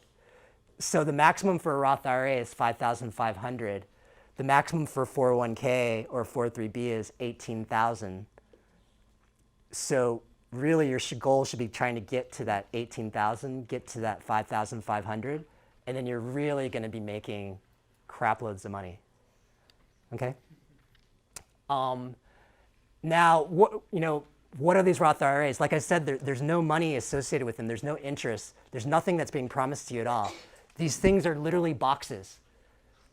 So the maximum for a Roth IRA is $5,500. The maximum for 401k or 403b is $18,000. So really your goal should be trying to get to that $18,000, get to that $5,500, and then you're really going to be making crap loads of money. Okay? Now, what are these Roth IRAs? Like I said, there's no money associated with them. There's no interest. There's nothing that's being promised to you at all. These things are literally boxes.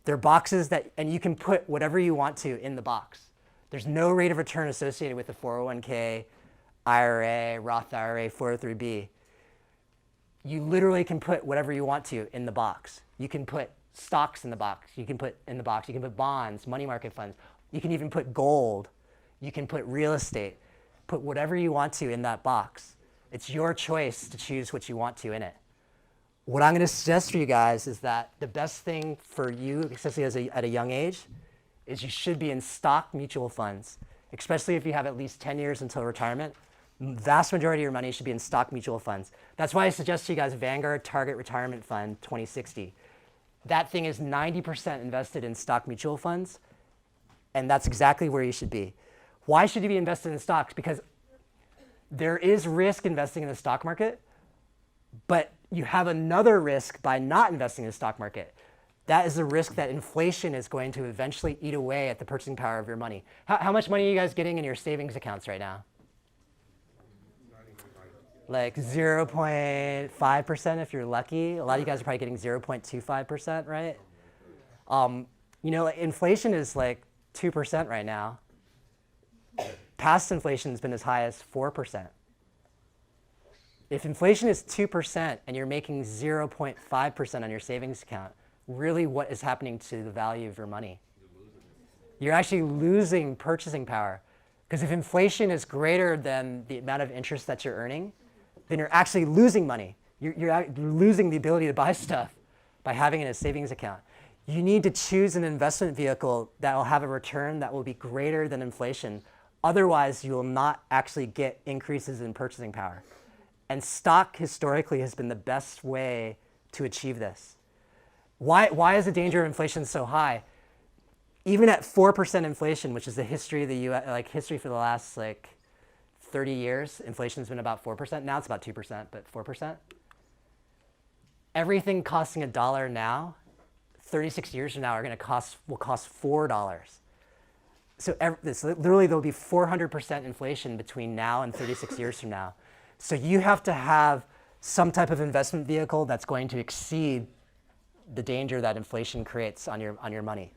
They're boxes and you can put whatever you want to in the box. There's no rate of return associated with the 401k, IRA, Roth IRA, 403b. You literally can put whatever you want to in the box. You can put stocks in the box. You can put bonds, money market funds. You can even put gold. You can put real estate. Put whatever you want to in that box. It's your choice to choose what you want to in it. What I'm going to suggest for you guys is that the best thing for you, especially at a young age, is you should be in stock mutual funds, especially if you have at least 10 years until retirement. The vast majority of your money should be in stock mutual funds. That's why I suggest to you guys Vanguard Target Retirement Fund 2060. That thing is 90% invested in stock mutual funds, and that's exactly where you should be. Why should you be invested in stocks? Because there is risk investing in the stock market, but you have another risk by not investing in the stock market. That is the risk that inflation is going to eventually eat away at the purchasing power of your money. How much money are you guys getting in your savings accounts right now? Like 0.5% if you're lucky. A lot of you guys are probably getting 0.25%, right? Inflation is like 2% right now. Past inflation has been as high as 4%. If inflation is 2% and you're making 0.5% on your savings account, really what is happening to the value of your money? You're actually losing purchasing power. Because if inflation is greater than the amount of interest that you're earning, then you're actually losing money. You're losing the ability to buy stuff by having it in a savings account. You need to choose an investment vehicle that will have a return that will be greater than inflation. Otherwise, you will not actually get increases in purchasing power. And stock historically has been the best way to achieve this. Why is the danger of inflation so high? Even at 4% inflation, which is the history of the U.S., like history for the last 30 years, inflation's been about 4%. Now it's about 2%, but 4%. Everything costing $1 now, 36 years from now will cost $4. So literally there'll be 400% inflation between now and 36 years from now. So you have to have some type of investment vehicle that's going to exceed the danger that inflation creates on your money.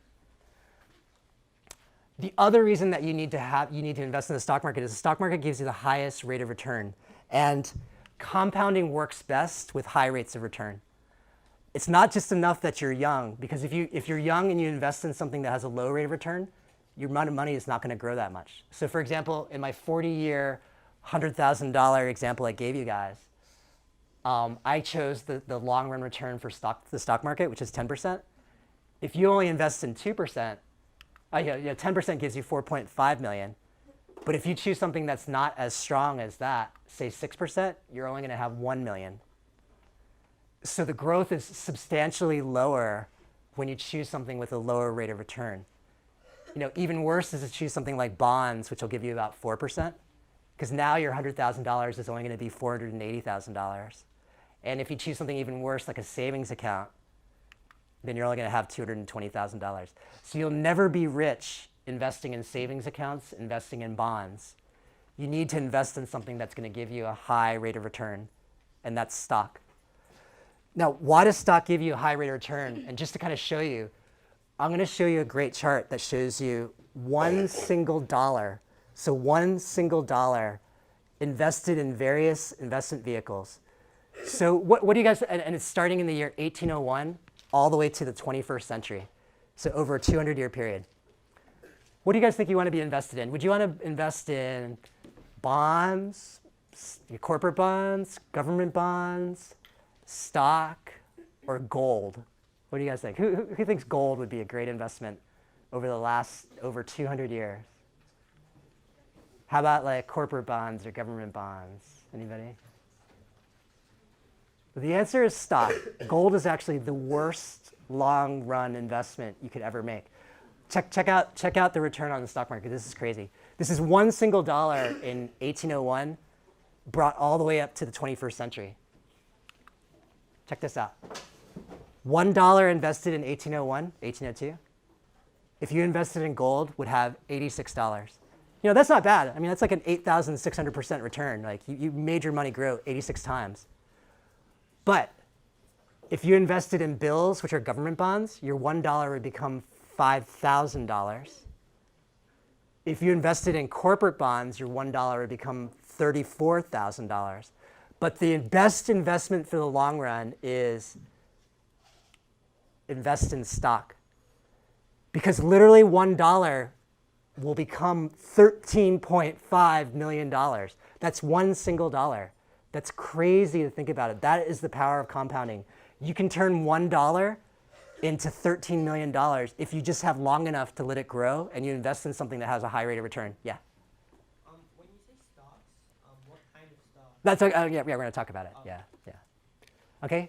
The other reason that you need to invest in the stock market is the stock market gives you the highest rate of return. And compounding works best with high rates of return. It's not just enough that you're young, because if you're young and you invest in something that has a low rate of return, your amount of money is not going to grow that much. So for example, in my 40-year, $100,000 example I gave you guys, I chose the long run return for the stock market, which is 10%. If you only invest in 2%, 10% gives you 4.5 million. But if you choose something that's not as strong as that, say 6%, you're only going to have 1 million. So the growth is substantially lower when you choose something with a lower rate of return. Even worse is to choose something like bonds, which will give you about 4%, because now your $100,000 is only going to be $480,000. And if you choose something even worse, like a savings account, then you're only going to have $220,000. So you'll never be rich investing in savings accounts, investing in bonds. You need to invest in something that's going to give you a high rate of return, and that's stock. Now, why does stock give you a high rate of return? And just to kind of show you, I'm going to show you a great chart that shows you one single dollar. So one single dollar invested in various investment vehicles. So what do you guys, and it's starting in the year 1801 all the way to the 21st century. So over a 200-year period. What do you guys think you want to be invested in? Would you want to invest in bonds, corporate bonds, government bonds, stock, or gold? What do you guys think? Who thinks gold would be a great investment over 200 years? How about like corporate bonds or government bonds? Anybody? The answer is stock. Gold is actually the worst long-run investment you could ever make. Check out the return on the stock market. This is crazy. This is one single dollar in 1801 brought all the way up to the 21st century. Check this out. $1 invested in 1801, 1802, if you invested in gold, would have $86. That's not bad. I mean, that's like an 8,600% return. Like you made your money grow 86 times. But if you invested in bills, which are government bonds, your $1 would become $5,000. If you invested in corporate bonds, your $1 would become $34,000. But the best investment for the long run is invest in stock. Because literally $1 will become $13.5 million. That's one single dollar. That's crazy to think about it. That is the power of compounding. You can turn $1 into $13 million if you just have long enough to let it grow and you invest in something that has a high rate of return. Yeah? When you say stocks, what kind of stocks? That's yeah, we're going to talk about it. Yeah. Okay?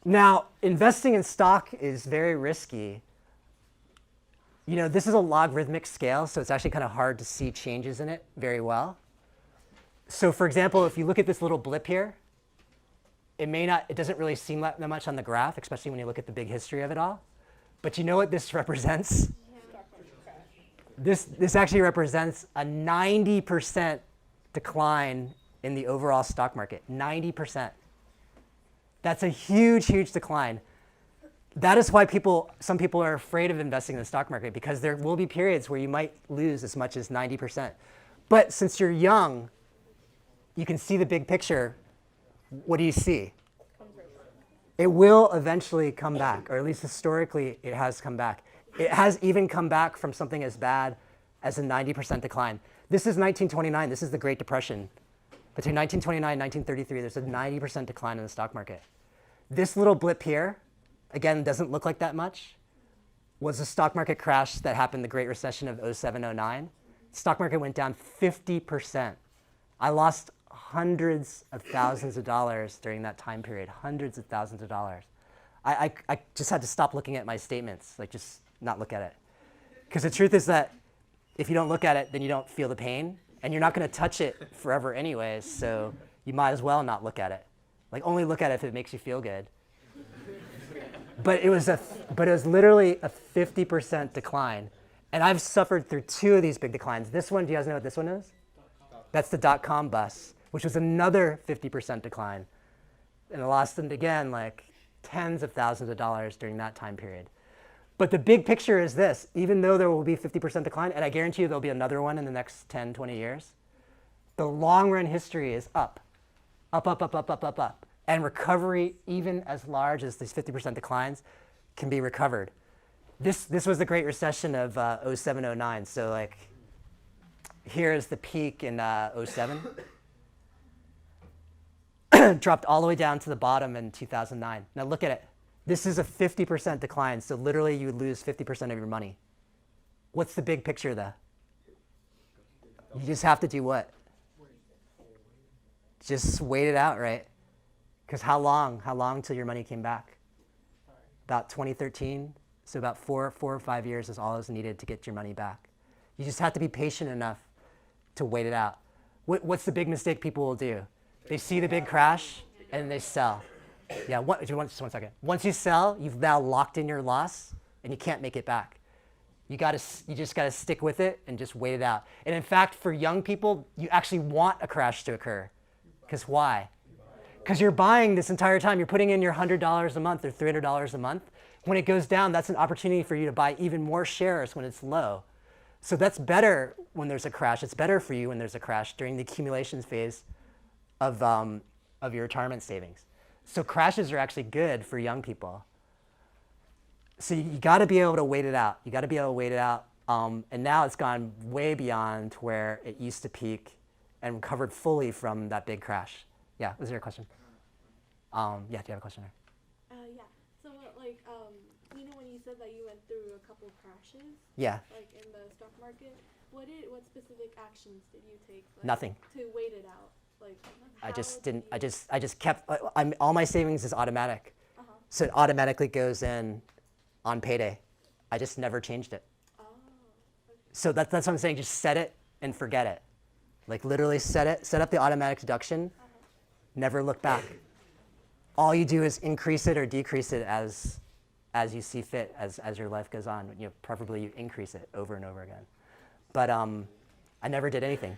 Now, investing in stock is very risky. This is a logarithmic scale, so it's actually kind of hard to see changes in it very well. So for example, if you look at this little blip here, it doesn't really seem that much on the graph, especially when you look at the big history of it all. But you know what this represents? This actually represents a 90% decline in the overall stock market. 90%. That's a huge, huge decline. That is why some people are afraid of investing in the stock market, because there will be periods where you might lose as much as 90%. But since you're young, you can see the big picture. What do you see? It will eventually come back, or at least historically it has come back. It has even come back from something as bad as a 90% decline. This is 1929. This is the Great Depression. Between 1929 and 1933, there's a 90% decline in the stock market. This little blip here, again, doesn't look like that much, was a stock market crash that happened, the Great Recession of 07, 09. Stock market went down 50%. I lost hundreds of thousands of dollars during that time period, hundreds of thousands of dollars. I just had to stop looking at my statements, like just not look at it. Because the truth is that if you don't look at it, then you don't feel the pain. and you're not going to touch it forever anyways, so you might as well not look at it. Like, only look at it if it makes you feel good. But it was literally a 50% decline. And I've suffered through 2 of these big declines. This one, do you guys know what this one is? That's the dot-com bust, which was another 50% decline. And I lost them again, like tens of thousands of dollars during that time period. But the big picture is this: even though there will be 50% decline, and I guarantee you there'll be another one in the next 10, 20 years, the long run history is up, up, up, up, up, up, up, up. And recovery, even as large as these 50% declines, can be recovered. This was the Great Recession of 07, 09. So like, here's the peak in 07. Dropped all the way down to the bottom in 2009. Now look at it. This is a 50% decline. So literally you lose 50% of your money. What's the big picture though? You just have to do what? Just wait it out, right? Because how long? How long till your money came back? About 2013. So about 4 or 5 years is all is needed to get your money back. You just have to be patient enough to wait it out. What's the big mistake people will do? They see the big crash and they sell. Yeah, just 1 second. Once you sell, you've now locked in your loss and you can't make it back. You just got to stick with it and just wait it out. And in fact, for young people, you actually want a crash to occur. Because why? Because you're buying this entire time. You're putting in your $100 a month or $300 a month. When it goes down, that's an opportunity for you to buy even more shares when it's low. So that's better when there's a crash. It's better for you when there's a crash during the accumulation phase of your retirement savings. So crashes are actually good for young people. So you got to be able to wait it out. You got to be able to wait it out. And now it's gone way beyond where it used to peak and recovered fully from that big crash. Yeah, was there a question? Yeah, do you have a question there? Yeah. So, like, when you said that you went through a couple crashes, Yeah. like in the stock market, what specific actions did you take? Like, Nothing. To wait it out, like. I just didn't. I just kept. All my savings is automatic, Uh-huh. so it automatically goes in on payday. I just never changed it. Oh. Okay. So that's what I'm saying. Just set it and forget it. Like literally set it. Set up the automatic deduction. Uh-huh. Never look back. All you do is increase it or decrease it as you see fit as your life goes on. Preferably you increase it over and over again. But I never did anything.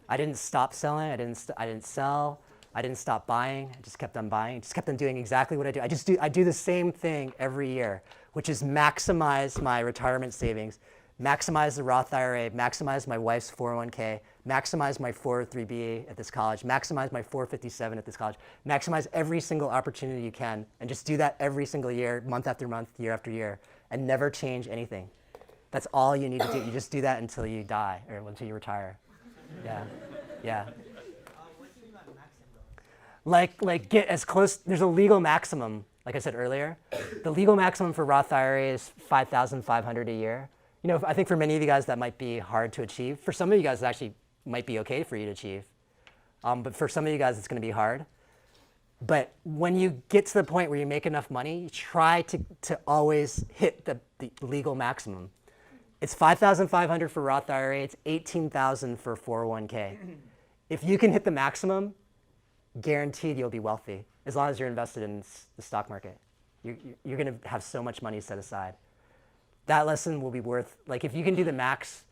I didn't stop selling. I didn't sell. I didn't stop buying. I just kept on buying. I just kept on doing exactly what I do. I do the same thing every year, which is maximize my retirement savings, maximize the Roth IRA, maximize my wife's 401k, maximize my 403b at this college, maximize my 457 at this college, maximize every single opportunity you can, and just do that every single year, month after month, year after year, and never change anything. That's all you need to do. You just do that until you die or until you retire. Yeah, yeah. What do you mean by maximum? Like get as close. There's a legal maximum. Like I said earlier, the legal maximum for Roth IRA is $5,500 a year. I think for many of you guys that might be hard to achieve. For some of you guys, it actually might be okay for you to achieve. But for some of you guys, it's going to be hard. But when you get to the point where you make enough money, you try to always hit the legal maximum. It's $5,500 for Roth IRA. It's $18,000 for 401k. If you can hit the maximum, guaranteed you'll be wealthy as long as you're invested in the stock market. You're going to have so much money set aside. That lesson will be worth, like if you can do the max,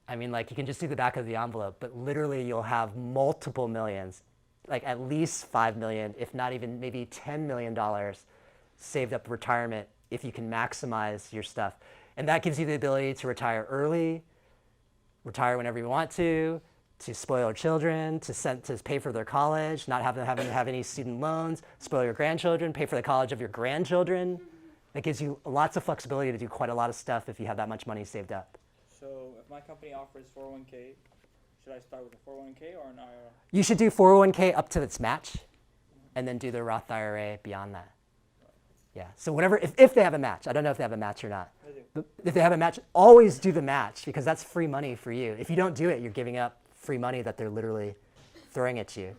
you can just do the back of the envelope, but literally you'll have multiple millions, like at least 5 million, if not even maybe $10 million saved up retirement if you can maximize your stuff. And that gives you the ability to retire early, retire whenever you want to spoil your children, to pay for their college, not having to have any student loans, spoil your grandchildren, pay for the college of your grandchildren. That gives you lots of flexibility to do quite a lot of stuff if you have that much money saved up. So if my company offers 401k, should I start with a 401k or an IRA? You should do 401k up to its match, and then do the Roth IRA beyond that. Yeah, so whatever, if they have a match, I don't know if they have a match or not. I do. But if they have a match, always do the match because that's free money for you. If you don't do it, you're giving up free money that they're literally throwing at you.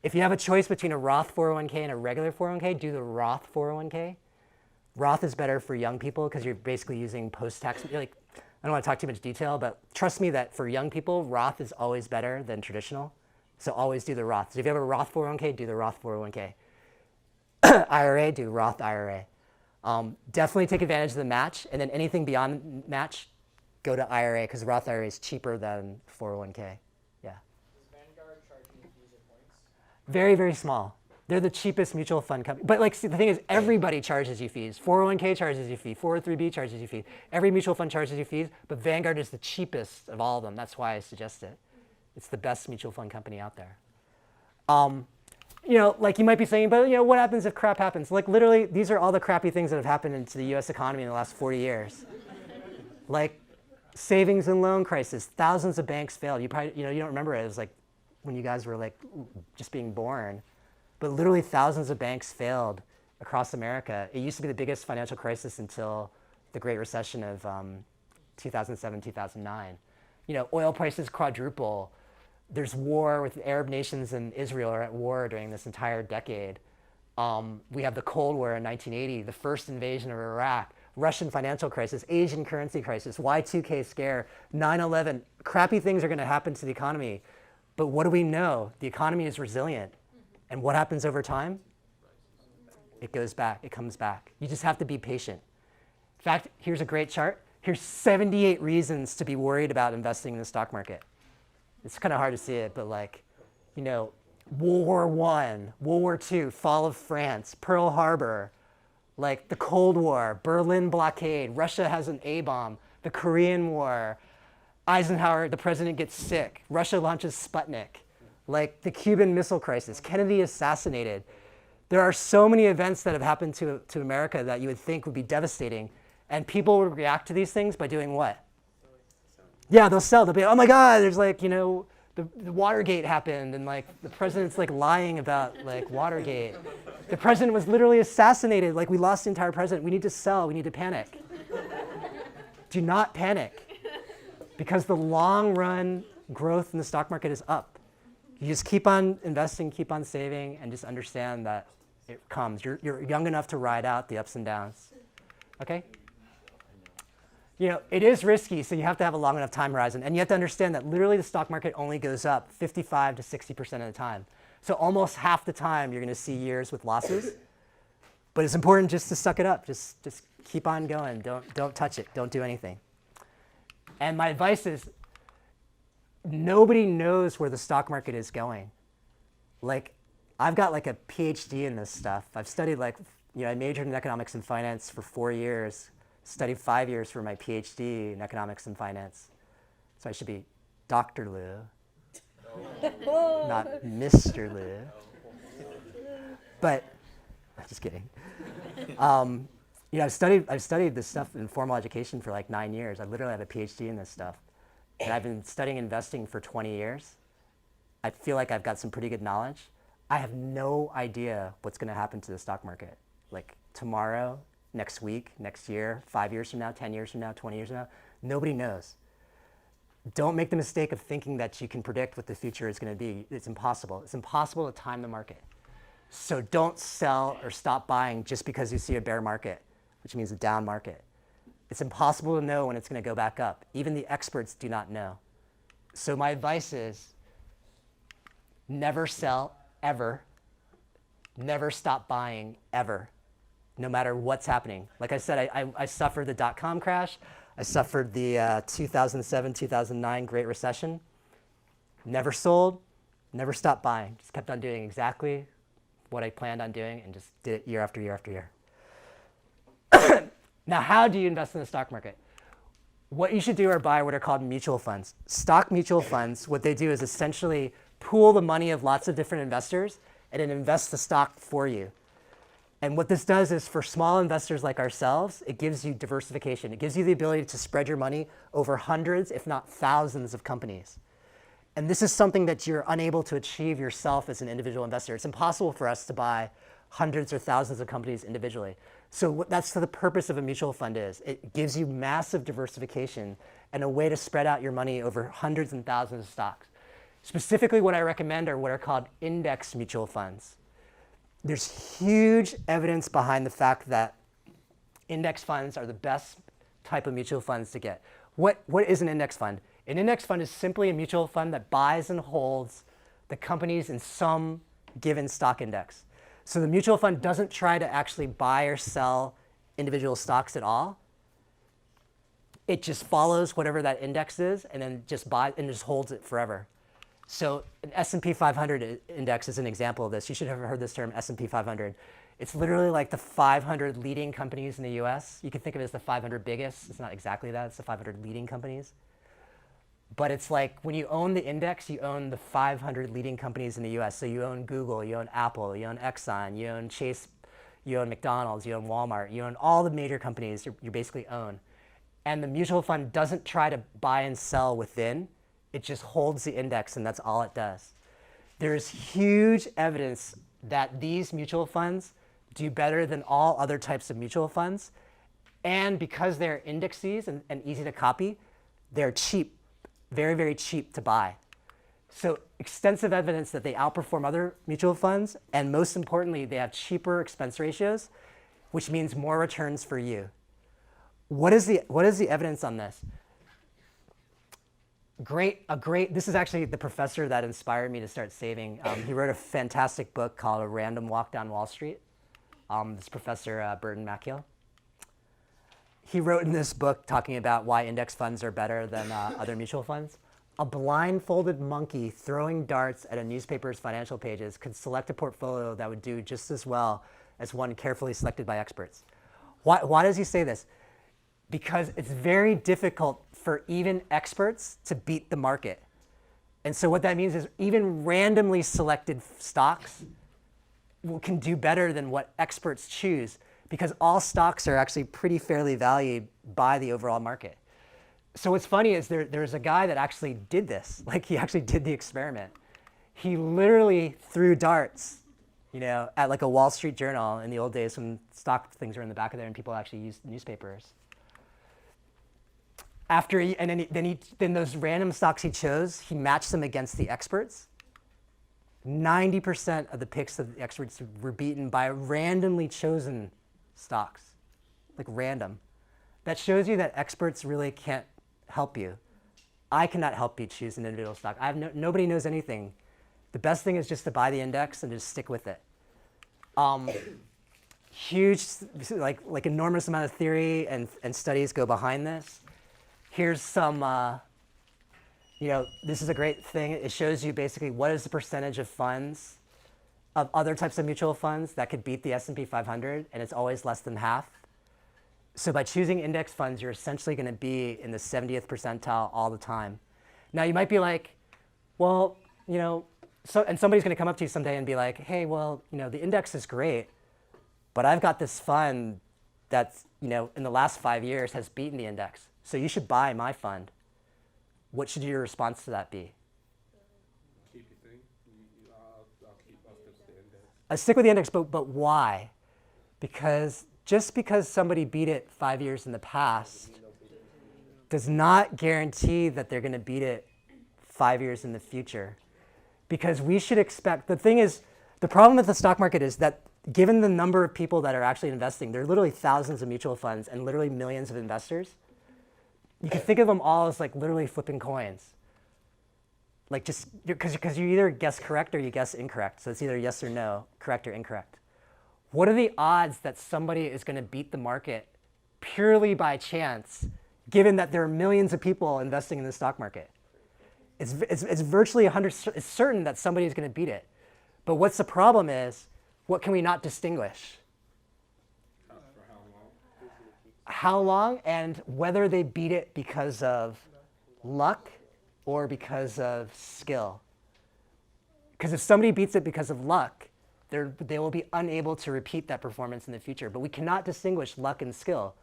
If you have a choice between a Roth 401k and a regular 401k, do the Roth 401k. Roth is better for young people because you're basically using post-tax, I don't want to talk too much detail, but trust me that for young people, Roth is always better than traditional. So always do the Roth. So if you have a Roth 401k, do the Roth 401k. IRA, do Roth IRA. Definitely take advantage of the match, and then anything beyond match, go to IRA, because Roth IRA is cheaper than 401k. Yeah. Does Vanguard charge any fees or points? Very, very small. They're the cheapest mutual fund company. But like, see, the thing is, everybody charges you fees. 401k charges you fee. 403b charges you fee. Every mutual fund charges you fees, but Vanguard is the cheapest of all of them. That's why I suggest it. It's the best mutual fund company out there. You know, like you might be saying, but you know, what happens if crap happens? Like literally, these are all the crappy things that have happened into the U.S. economy in the last 40 years. Like savings and loan crisis, thousands of banks failed. You probably, you don't remember it. It was like when you guys were like just being born. But literally thousands of banks failed across America. It used to be the biggest financial crisis until the Great Recession of 2007, 2009. You know, oil prices quadruple. There's war with Arab nations and Israel are at war during this entire decade. We have the Cold War in 1980, the first invasion of Iraq, Russian financial crisis, Asian currency crisis, Y2K scare, 9/11. Crappy things are going to happen to the economy. But what do we know? The economy is resilient. And what happens over time? It goes back. It comes back. You just have to be patient. In fact, here's a great chart. Here's 78 reasons to be worried about investing in the stock market. It's kind of hard to see it, but like, you know, World War I, World War II, fall of France, Pearl Harbor, like the Cold War, Berlin blockade, Russia has an A-bomb, the Korean War, Eisenhower, the president gets sick, Russia launches Sputnik, like the Cuban Missile Crisis, Kennedy assassinated. There are so many events that have happened to America that you would think would be devastating, and people would react to these things by doing what? Yeah, they'll sell. They'll be, oh my God, there's like, you know, the Watergate happened, and like the president's like lying about like Watergate. The president was literally assassinated. Like we lost the entire president. We need to sell. We need to panic. Do not panic, because the long run growth in the stock market is up. You just keep on investing, keep on saving, and just understand that it comes. You're young enough to ride out the ups and downs. Okay? You know, it is risky, so you have to have a long enough time horizon. And you have to understand that literally the stock market only goes up 55 to 60% of the time. So almost half the time you're going to see years with losses. But it's important just to suck it up. Just keep on going. Don't touch it. Don't do anything. And my advice is, nobody knows where the stock market is going. Like, I've got like a PhD in this stuff. I've studied like, you know, I majored in economics and finance for 4 years. Studied 5 years for my PhD in economics and finance. So I should be Dr. Liu, not Mr. Liu. But, just kidding. You know, I've studied this stuff in formal education for like 9 years. I literally have a PhD in this stuff. And I've been studying investing for 20 years. I feel like I've got some pretty good knowledge. I have no idea what's going to happen to the stock market. Like tomorrow, next week, next year, 5 years from now, 10 years from now, 20 years from now. Nobody knows. Don't make the mistake of thinking that you can predict what the future is going to be. It's impossible. It's impossible to time the market. So don't sell or stop buying just because you see a bear market, which means a down market. It's impossible to know when it's going to go back up. Even the experts do not know. So my advice is never sell, ever. Never stop buying, ever. No matter what's happening. Like I said, I suffered the dot-com crash. I suffered the 2007, 2009 Great Recession. Never sold, never stopped buying. Just kept on doing exactly what I planned on doing and just did it year after year after year. Now, how do you invest in the stock market? What you should do are buy what are called mutual funds. Stock mutual funds, what they do is essentially pool the money of lots of different investors and then invest the stock for you. And what this does is for small investors like ourselves, it gives you diversification. It gives you the ability to spread your money over hundreds, if not thousands of companies. And this is something that you're unable to achieve yourself as an individual investor. It's impossible for us to buy hundreds or thousands of companies individually. So that's the purpose of a mutual fund is. It gives you massive diversification and a way to spread out your money over hundreds and thousands of stocks. Specifically, what I recommend are what are called index mutual funds. There's huge evidence behind the fact that index funds are the best type of mutual funds to get. What is an index fund? An index fund is simply a mutual fund that buys and holds the companies in some given stock index. So the mutual fund doesn't try to actually buy or sell individual stocks at all. It just follows whatever that index is and then just buys and just holds it forever. So an S&P 500 index is an example of this. You should have heard this term, S&P 500. It's literally like the 500 leading companies in the US. You can think of it as the 500 biggest. It's not exactly that. It's the 500 leading companies. But it's like when you own the index, you own the 500 leading companies in the US. So you own Google, you own Apple, you own Exxon, you own Chase, you own McDonald's, you own Walmart, you own all the major companies you basically own. And the mutual fund doesn't try to buy and sell within. It just holds the index, and that's all it does. There's huge evidence that these mutual funds do better than all other types of mutual funds. And because they're indexes and easy to copy, they're cheap, very, very cheap to buy. So extensive evidence that they outperform other mutual funds. And most importantly, they have cheaper expense ratios, which means more returns for you. What is the evidence on this? This is actually the professor that inspired me to start saving. He wrote a fantastic book called A Random Walk Down Wall Street. This professor, Burton Malkiel. He wrote in this book talking about why index funds are better than other mutual funds. A blindfolded monkey throwing darts at a newspaper's financial pages could select a portfolio that would do just as well as one carefully selected by experts. Why does he say this? Because it's very difficult for even experts to beat the market. And so what that means is even randomly selected stocks can do better than what experts choose, because all stocks are actually pretty fairly valued by the overall market. So what's funny is there's a guy that actually did this. Like, he actually did the experiment. He literally threw darts, at like a Wall Street Journal in the old days when stock things were in the back of there and people actually used newspapers. Then those random stocks he chose, he matched them against the experts. 90% of the picks of the experts were beaten by randomly chosen stocks, like random. That shows you that experts really can't help you. I cannot help you choose an individual stock. Nobody knows anything. The best thing is just to buy the index and just stick with it. Huge, like enormous amount of theory and studies go behind this. Here's some, this is a great thing. It shows you basically what is the percentage of funds, of other types of mutual funds that could beat the S&P 500, and it's always less than half. So by choosing index funds, you're essentially going to be in the 70th percentile all the time. Now you might be like, well, and somebody's going to come up to you someday and be like, hey, well, the index is great, but I've got this fund that's, in the last 5 years has beaten the index. So you should buy my fund. What should your response to that be? Keep your thing. I'll stick with the index. I stick with the index, but why? Because just because somebody beat it 5 years in the past does not guarantee that they're going to beat it 5 years in the future. Because we should expect, the thing is, the problem with the stock market is that given the number of people that are actually investing, there are literally thousands of mutual funds and literally millions of investors. You can think of them all as like literally flipping coins. Like just, because you either guess correct or you guess incorrect. So it's either yes or no, correct or incorrect. What are the odds that somebody is going to beat the market purely by chance, given that there are millions of people investing in the stock market? It's virtually 100, it's certain that somebody is going to beat it. But what's the problem is, what can we not distinguish? How long and whether they beat it because of luck or because of skill. Because if somebody beats it because of luck, they will be unable to repeat that performance in the future. But we cannot distinguish luck and skill.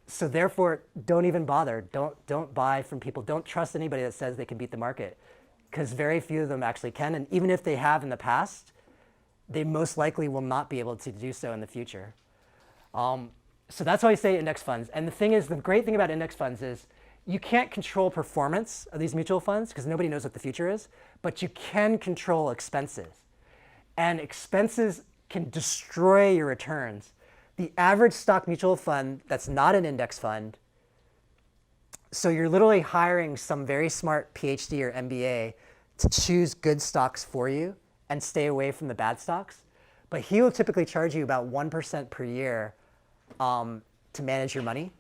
So therefore, don't even bother. Don't buy from people. Don't trust anybody that says they can beat the market, because very few of them actually can. And even if they have in the past, they most likely will not be able to do so in the future. So that's why I say index funds. And the thing is, the great thing about index funds is you can't control performance of these mutual funds because nobody knows what the future is, but you can control expenses. And expenses can destroy your returns. The average stock mutual fund that's not an index fund So you're literally hiring some very smart PhD or MBA to choose good stocks for you and stay away from the bad stocks. But he will typically charge you about 1% per year to manage your money.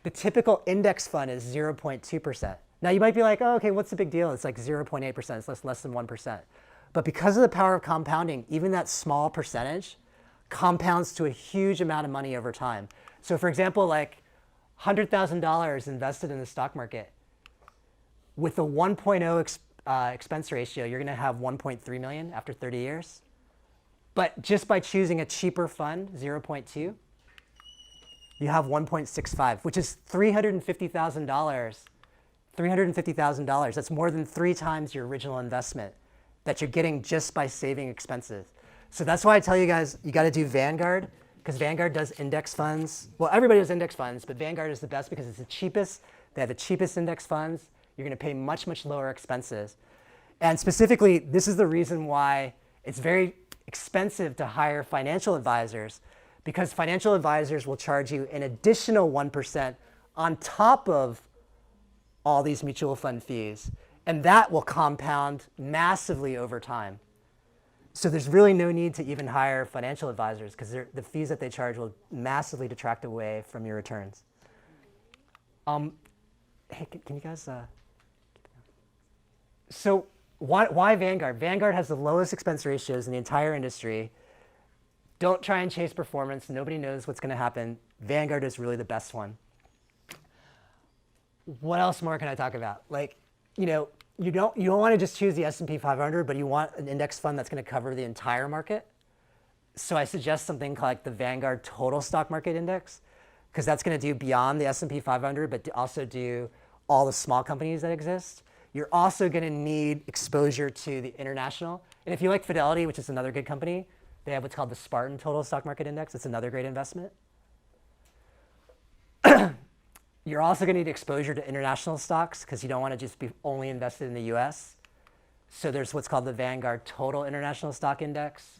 The typical index fund is 0.2%. Now you might be like, oh, okay, what's the big deal? It's like 0.8%, it's less than 1%. But because of the power of compounding, even that small percentage compounds to a huge amount of money over time. So for example, like $100,000 invested in the stock market, with a 1.0 expense ratio, you're going to have 1.3 million after 30 years. But just by choosing a cheaper fund, 0.2, you have 1.65, which is $350,000. $350,000. That's more than 3 times your original investment that you're getting just by saving expenses. So that's why I tell you guys, you got to do Vanguard, because Vanguard does index funds. Well, everybody does index funds, but Vanguard is the best because it's the cheapest. They have the cheapest index funds. You're going to pay much, much lower expenses. And specifically, this is the reason why it's very expensive to hire financial advisors, because financial advisors will charge you an additional 1% on top of all these mutual fund fees. And that will compound massively over time. So there's really no need to even hire financial advisors because the fees that they charge will massively detract away from your returns. Hey, can you guys? So why Vanguard? Vanguard has the lowest expense ratios in the entire industry. Don't try and chase performance. Nobody knows what's going to happen. Vanguard is really the best one. What else more can I talk about? Like, you don't want to just choose the S&P 500, but you want an index fund that's going to cover the entire market. So I suggest something like the Vanguard Total Stock Market Index, because that's going to do beyond the S&P 500, but also do all the small companies that exist. You're also going to need exposure to the international. And if you like Fidelity, which is another good company, they have what's called the Spartan Total Stock Market Index. It's another great investment. You're also going to need exposure to international stocks because you don't want to just be only invested in the US. So there's what's called the Vanguard Total International Stock Index.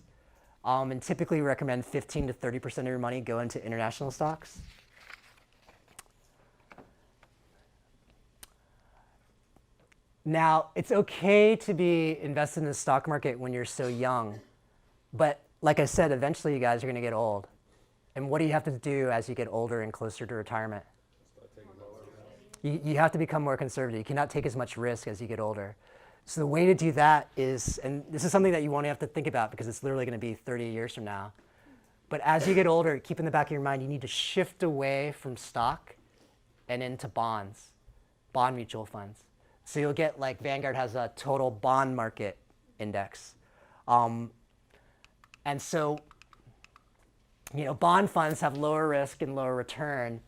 And typically we recommend 15 to 30% of your money go into international stocks. Now, it's okay to be invested in the stock market when you're so young. But like I said, eventually you guys are going to get old. And what do you have to do as you get older and closer to retirement? You have to become more conservative. You cannot take as much risk as you get older. So the way to do that is, and this is something that you won't have to think about because it's literally going to be 30 years from now. But as you get older, keep in the back of your mind, you need to shift away from stock and into bonds, bond mutual funds. So you'll get like Vanguard has a total bond market index. And so, bond funds have lower risk and lower return.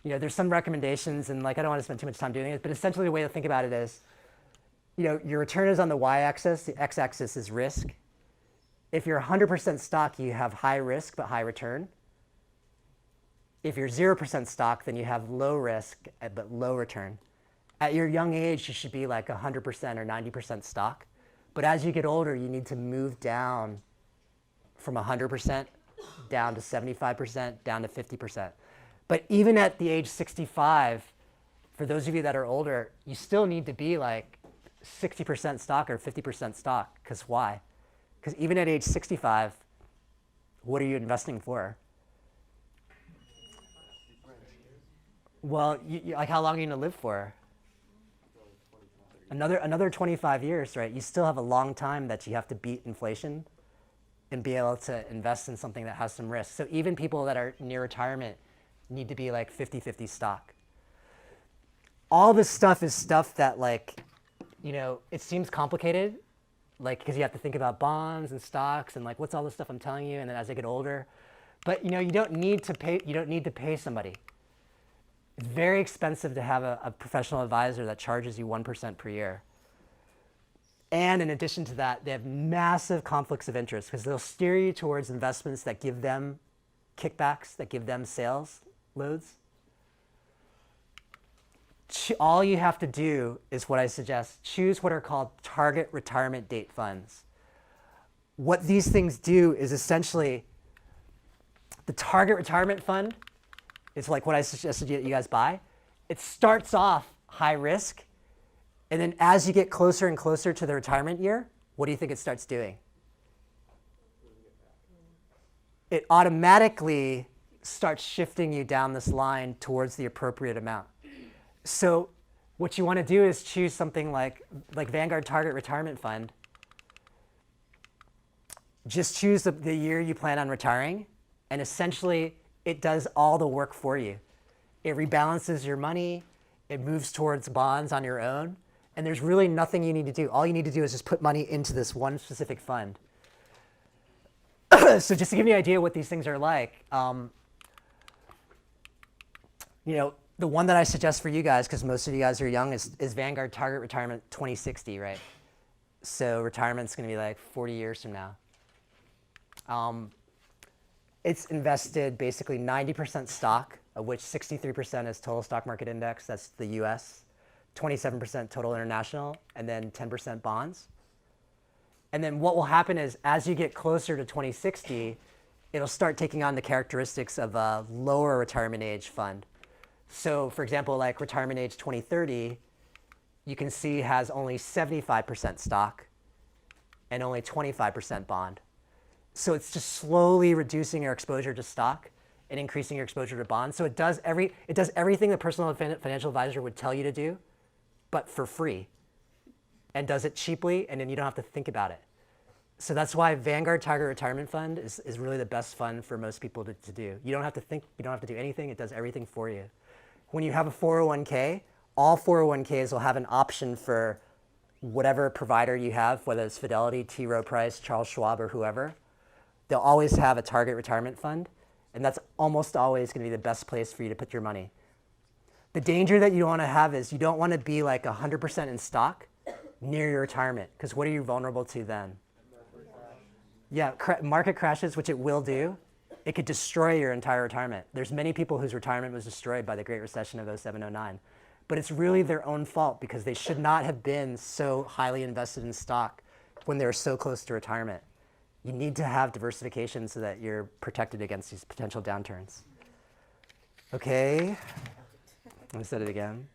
There's some recommendations, and like I don't want to spend too much time doing it, but essentially the way to think about it is, your return is on the y-axis, the x-axis is risk. If you're 100% stock, you have high risk but high return. If you're 0% stock, then you have low risk but low return. At your young age, you should be like 100% or 90% stock. But as you get older, you need to move down from 100% down to 75%, down to 50%. But even at the age 65, for those of you that are older, you still need to be like 60% stock or 50% stock. Because why? Because even at age 65, what are you investing for? Well, like how long are you going to live for? Another 25 years, right? You still have a long time that you have to beat inflation and be able to invest in something that has some risk. So even people that are near retirement need to be like 50-50 stock. All this stuff is stuff that it seems complicated, because you have to think about bonds and stocks and what's all this stuff I'm telling you, and then as I get older. But you don't need to pay somebody. It's very expensive to have a professional advisor that charges you 1% per year. And in addition to that, they have massive conflicts of interest because they'll steer you towards investments that give them kickbacks, that give them sales loads. All you have to do is what I suggest. Choose what are called target retirement date funds. What these things do is essentially the target retirement fund is like what I suggested you guys buy. it starts off high risk, and then as you get closer and closer to the retirement year, what do you think it starts doing? It automatically starts shifting you down this line towards the appropriate amount. So what you want to do is choose something like Vanguard Target Retirement Fund. Just choose the year you plan on retiring, and essentially it does all the work for you. It rebalances your money, it moves towards bonds on your own, and there's really nothing you need to do. All you need to do is just put money into this one specific fund. So just to give you an idea what these things are like, the one that I suggest for you guys, because most of you guys are young, is Vanguard Target Retirement 2060, right? So retirement's going to be like 40 years from now. It's invested basically 90% stock, of which 63% is total stock market index, that's the US, 27% total international, and then 10% bonds. And then what will happen is as you get closer to 2060, it'll start taking on the characteristics of a lower retirement age fund. So for example, like retirement age 2030, you can see has only 75% stock and only 25% bond. So it's just slowly reducing your exposure to stock and increasing your exposure to bonds. So it does everything the personal financial advisor would tell you to do, but for free, and does it cheaply, and then you don't have to think about it. So that's why Vanguard Target Retirement Fund is really the best fund for most people to do. You don't have to think, you don't have to do anything, it does everything for you. When you have a 401k, all 401ks will have an option for whatever provider you have, whether it's Fidelity, T. Rowe Price, Charles Schwab, or whoever. They'll always have a target retirement fund, and that's almost always going to be the best place for you to put your money. The danger that you want to have is you don't want to be like 100% in stock near your retirement, because what are you vulnerable to then? Yeah, market crashes, which it will do. It could destroy your entire retirement. There's many people whose retirement was destroyed by the Great Recession of 07, 09. But it's really their own fault because they should not have been so highly invested in stock when they were so close to retirement. You need to have diversification so that you're protected against these potential downturns. Okay, I said it again.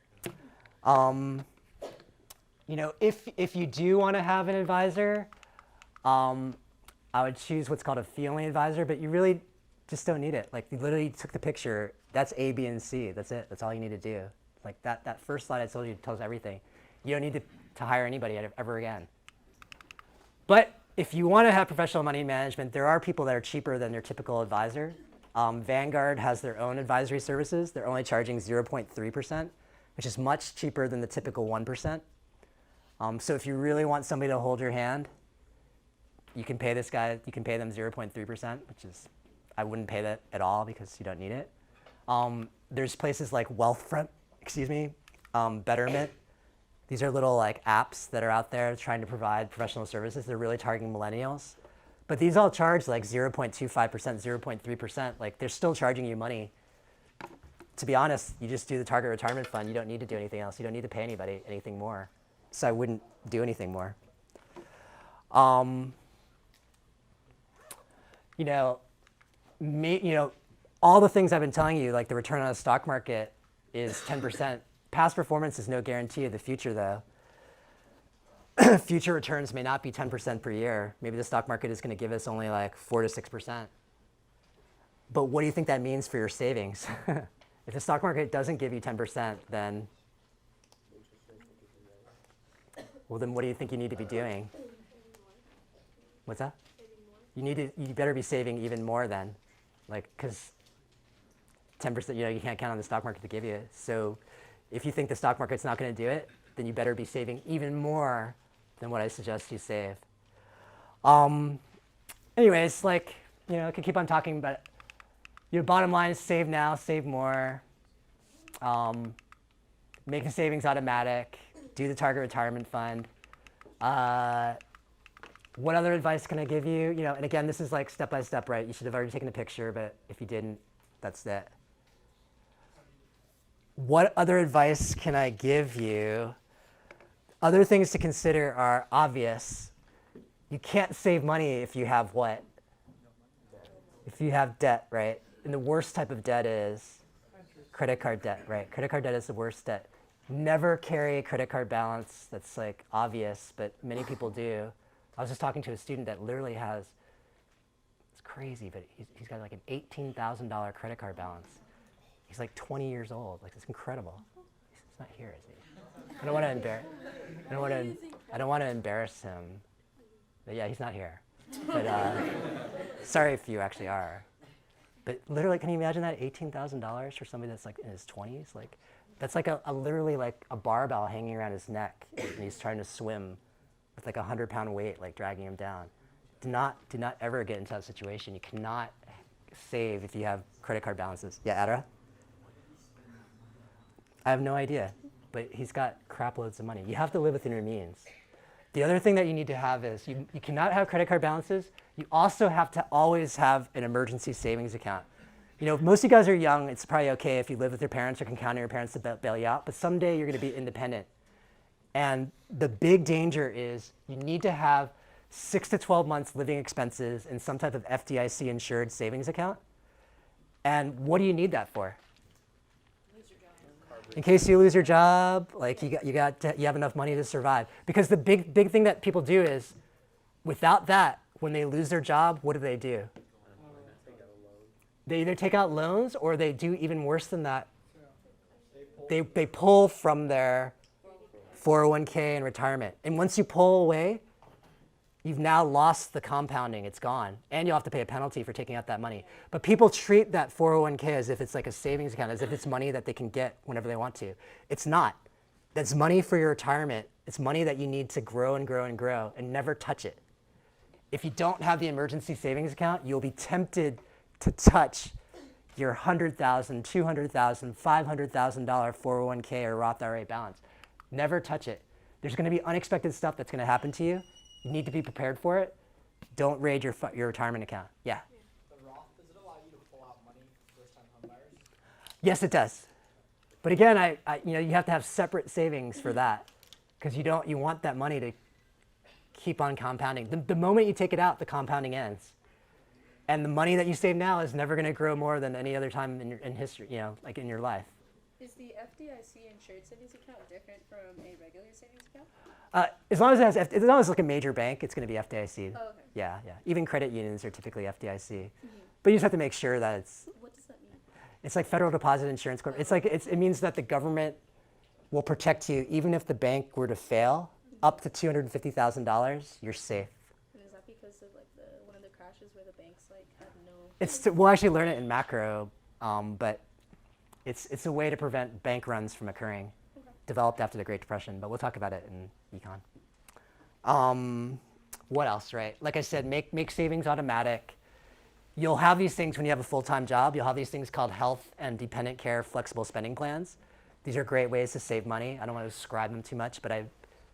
If you do want to have an advisor, I would choose what's called a fee-only advisor, but you really just don't need it. Like you literally took the picture, that's A, B, and C. That's it. That's all you need to do. Like that first slide I told you tells everything. You don't need to hire anybody ever again. But if you want to have professional money management, there are people that are cheaper than their typical advisor. Vanguard has their own advisory services. They're only charging 0.3%, which is much cheaper than the typical 1%. So if you really want somebody to hold your hand, you can pay this guy, you can pay them 0.3%, which is, I wouldn't pay that at all because you don't need it. There's places like Wealthfront, Betterment. These are little like apps that are out there trying to provide professional services. They're really targeting millennials. But these all charge like 0.25%, 0.3%. Like they're still charging you money. To be honest, you just do the target retirement fund. You don't need to do anything else. You don't need to pay anybody anything more. So I wouldn't do anything more. All the things I've been telling you, like the return on the stock market is 10%. Past performance is no guarantee of the future, though. Future returns may not be 10% per year. Maybe the stock market is going to give us only like 4 to 6%. But what do you think that means for your savings? If the stock market doesn't give you 10%, then, well, then what do you think you need to be doing? What's that? You better be saving even more then, like, because 10%, you can't count on the stock market to give you. So if you think the stock market's not going to do it, then you better be saving even more than what I suggest you save. Anyways, I could keep on talking, but your bottom line is save now, save more. Make the savings automatic. Do the target retirement fund. What other advice can I give you? And again, this is like step by step, right? You should have already taken a picture, but if you didn't, that's it. What other advice can I give you? Other things to consider are obvious. You can't save money if you have what? If you have debt, right? And the worst type of debt is Credit card debt, right? Credit card debt is the worst debt. Never carry a credit card balance that's like obvious, but many people do. I was just talking to a student that literally has, it's crazy, but he's got like an $18,000 credit card balance. He's like 20 years old. Like, it's incredible. He's not here, is he? I don't want to embarrass. I don't want to embarrass him. But yeah, he's not here. But sorry if you actually are. But literally, can you imagine that $18,000 for somebody that's like in his 20s? Like, that's like a literally like a barbell hanging around his neck, and he's trying to swim with like a 100-pound weight like dragging him down. Do not ever get into that situation. You cannot save if you have credit card balances. Yeah, Adra? I have no idea, but he's got crap loads of money. You have to live within your means. The other thing that you need to have is you cannot have credit card balances. You also have to always have an emergency savings account. You know, if most of you guys are young, it's probably okay if you live with your parents or can count on your parents to bail you out, but someday you're gonna be independent. And the big danger is you need to have 6 to 12 months living expenses in some type of FDIC insured savings account. And what do you need that for? In case you lose your job, like you have enough money to survive. Because the big thing that people do is, without that, when they lose their job, what do? They either take out loans or they do even worse than that. They pull from their 401k and retirement. And once you pull away, you've now lost the compounding. It's gone. And you'll have to pay a penalty for taking out that money. But people treat that 401k as if it's like a savings account, as if it's money that they can get whenever they want to. It's not. That's money for your retirement. It's money that you need to grow and grow and grow, and never touch it. If you don't have the emergency savings account, you'll be tempted to touch your $100,000, $200,000, $500,000 401k or Roth IRA balance. Never touch it. There's going to be unexpected stuff that's going to happen to you. You need to be prepared for it. Don't raid your retirement account. Yeah? The Roth, does it allow you to pull out money for first-time homebuyers? Yes, it does. But again, you have to have separate savings for that, because you want that money to keep on compounding. The moment you take it out, the compounding ends. And the money that you save now is never going to grow more than any other time in history, like in your life. Is the FDIC insured savings account different from a regular savings account? As long as it's like a major bank, it's going to be FDIC. Oh, okay. Yeah. Even credit unions are typically FDIC. But you just have to make sure that What does that mean? it's like Federal Deposit Insurance Corp. It means that the government will protect you even if the bank were to fail. Up to $250,000, you're safe. And is that because of like one of the crashes where the banks like had no? We'll actually learn it in macro, but it's a way to prevent bank runs from occurring. Developed after the Great Depression, but we'll talk about it in econ. What else, right? Like I said, make savings automatic. You'll have these things when you have a full-time job. You'll have these things called health and dependent care flexible spending plans. These are great ways to save money. I don't want to describe them too much, but I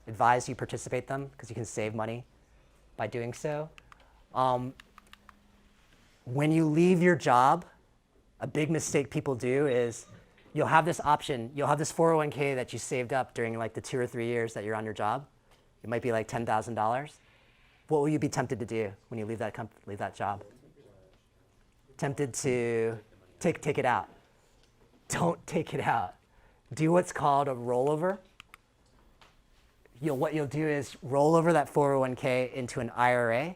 advise you participate them because you can save money by doing so. When you leave your job, a big mistake people do is you'll have this option. You'll have this 401k that you saved up during like the 2 or 3 years that you're on your job. It might be like $10,000. What will you be tempted to do when you leave that job? Tempted to take it out. Don't take it out. Do what's called a rollover. What you'll do is roll over that 401k into an IRA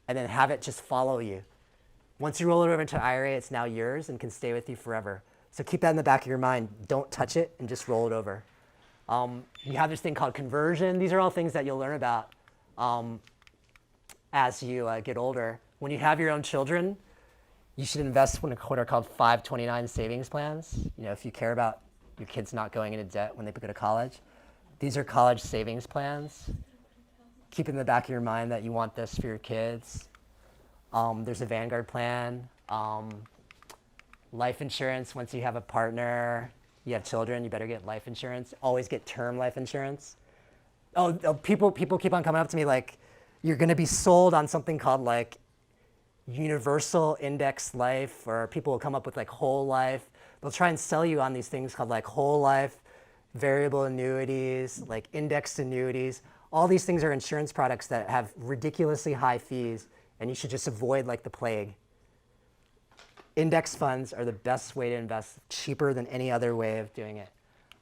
and then have it just follow you. Once you roll it over into an IRA, it's now yours and can stay with you forever. So keep that in the back of your mind. Don't touch it and just roll it over. You have this thing called conversion. These are all things that you'll learn about as you get older. When you have your own children, you should invest in what are called 529 savings plans. If you care about your kids not going into debt when they go to college. These are college savings plans. Keep in the back of your mind that you want this for your kids. There's a Vanguard plan. Life insurance, once you have a partner, you have children, you better get life insurance. Always get term life insurance. People keep on coming up to me like, you're going to be sold on something called like universal index life, or people will come up with like whole life. They'll try and sell you on these things called like whole life, variable annuities, like indexed annuities. All these things are insurance products that have ridiculously high fees, and you should just avoid like the plague. index funds are the best way to invest, cheaper than any other way of doing it.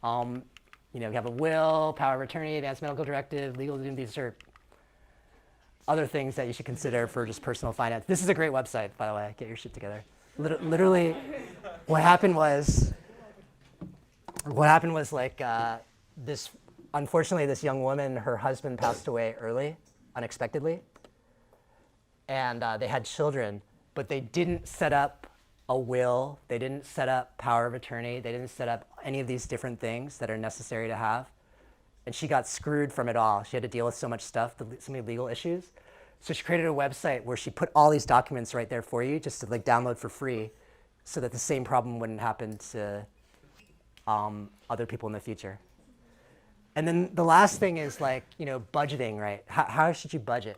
You know, we have a will, power of attorney, advanced medical directive, legal doom. These are other things that you should consider for just personal finance. This is a great website, by the way. Get your shit together. Literally, what happened was like this. Unfortunately, this young woman, her husband passed away early, unexpectedly, and they had children, but they didn't set up a will. They didn't set up power of attorney. They didn't set up any of these different things that are necessary to have. And she got screwed from it all. She had to deal with so much stuff, so many legal issues. So she created a website where she put all these documents right there for you, just to like download for free, so that the same problem wouldn't happen to other people in the future. And then the last thing is like, you know, budgeting, right? How should you budget?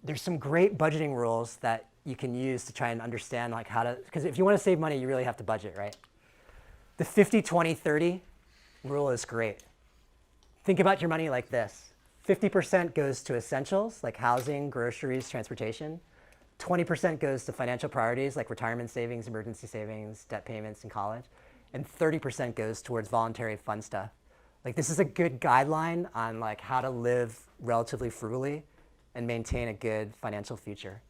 There's some great budgeting rules that you can use to try and understand like how to, because if you want to save money, you really have to budget, right? The 50-20-30 rule is great. Think about your money like this. 50% goes to essentials like housing, groceries, transportation. 20% goes to financial priorities like retirement savings, emergency savings, debt payments, and college. And 30% goes towards voluntary fun stuff. Like this is a good guideline on like how to live relatively frugally and maintain a good financial future.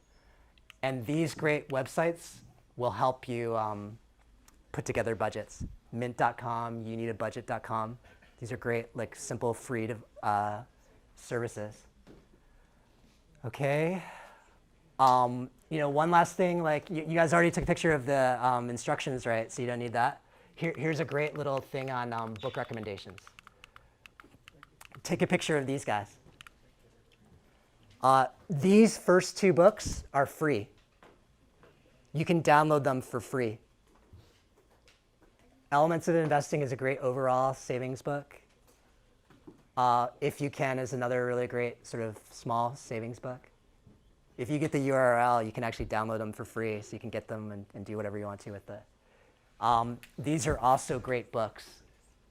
And these great websites will help you put together budgets. Mint.com, youneedabudget.com. These are great, like simple, free to, services. Okay. You know, one last thing, like you guys already took a picture of the instructions, right? So you don't need that. Here's a great little thing on book recommendations. Take a picture of these guys. These first two books are free. You can download them for free. Elements of Investing is a great overall savings book. If You Can is another really great sort of small savings book. If you get the URL, you can actually download them for free, so you can get them and do whatever you want to with it. These are also great books.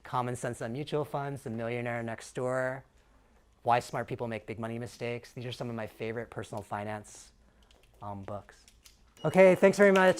Common Sense on Mutual Funds, The Millionaire Next Door, Why Smart People Make Big Money Mistakes. These are some of my favorite personal finance books. Okay, thanks very much.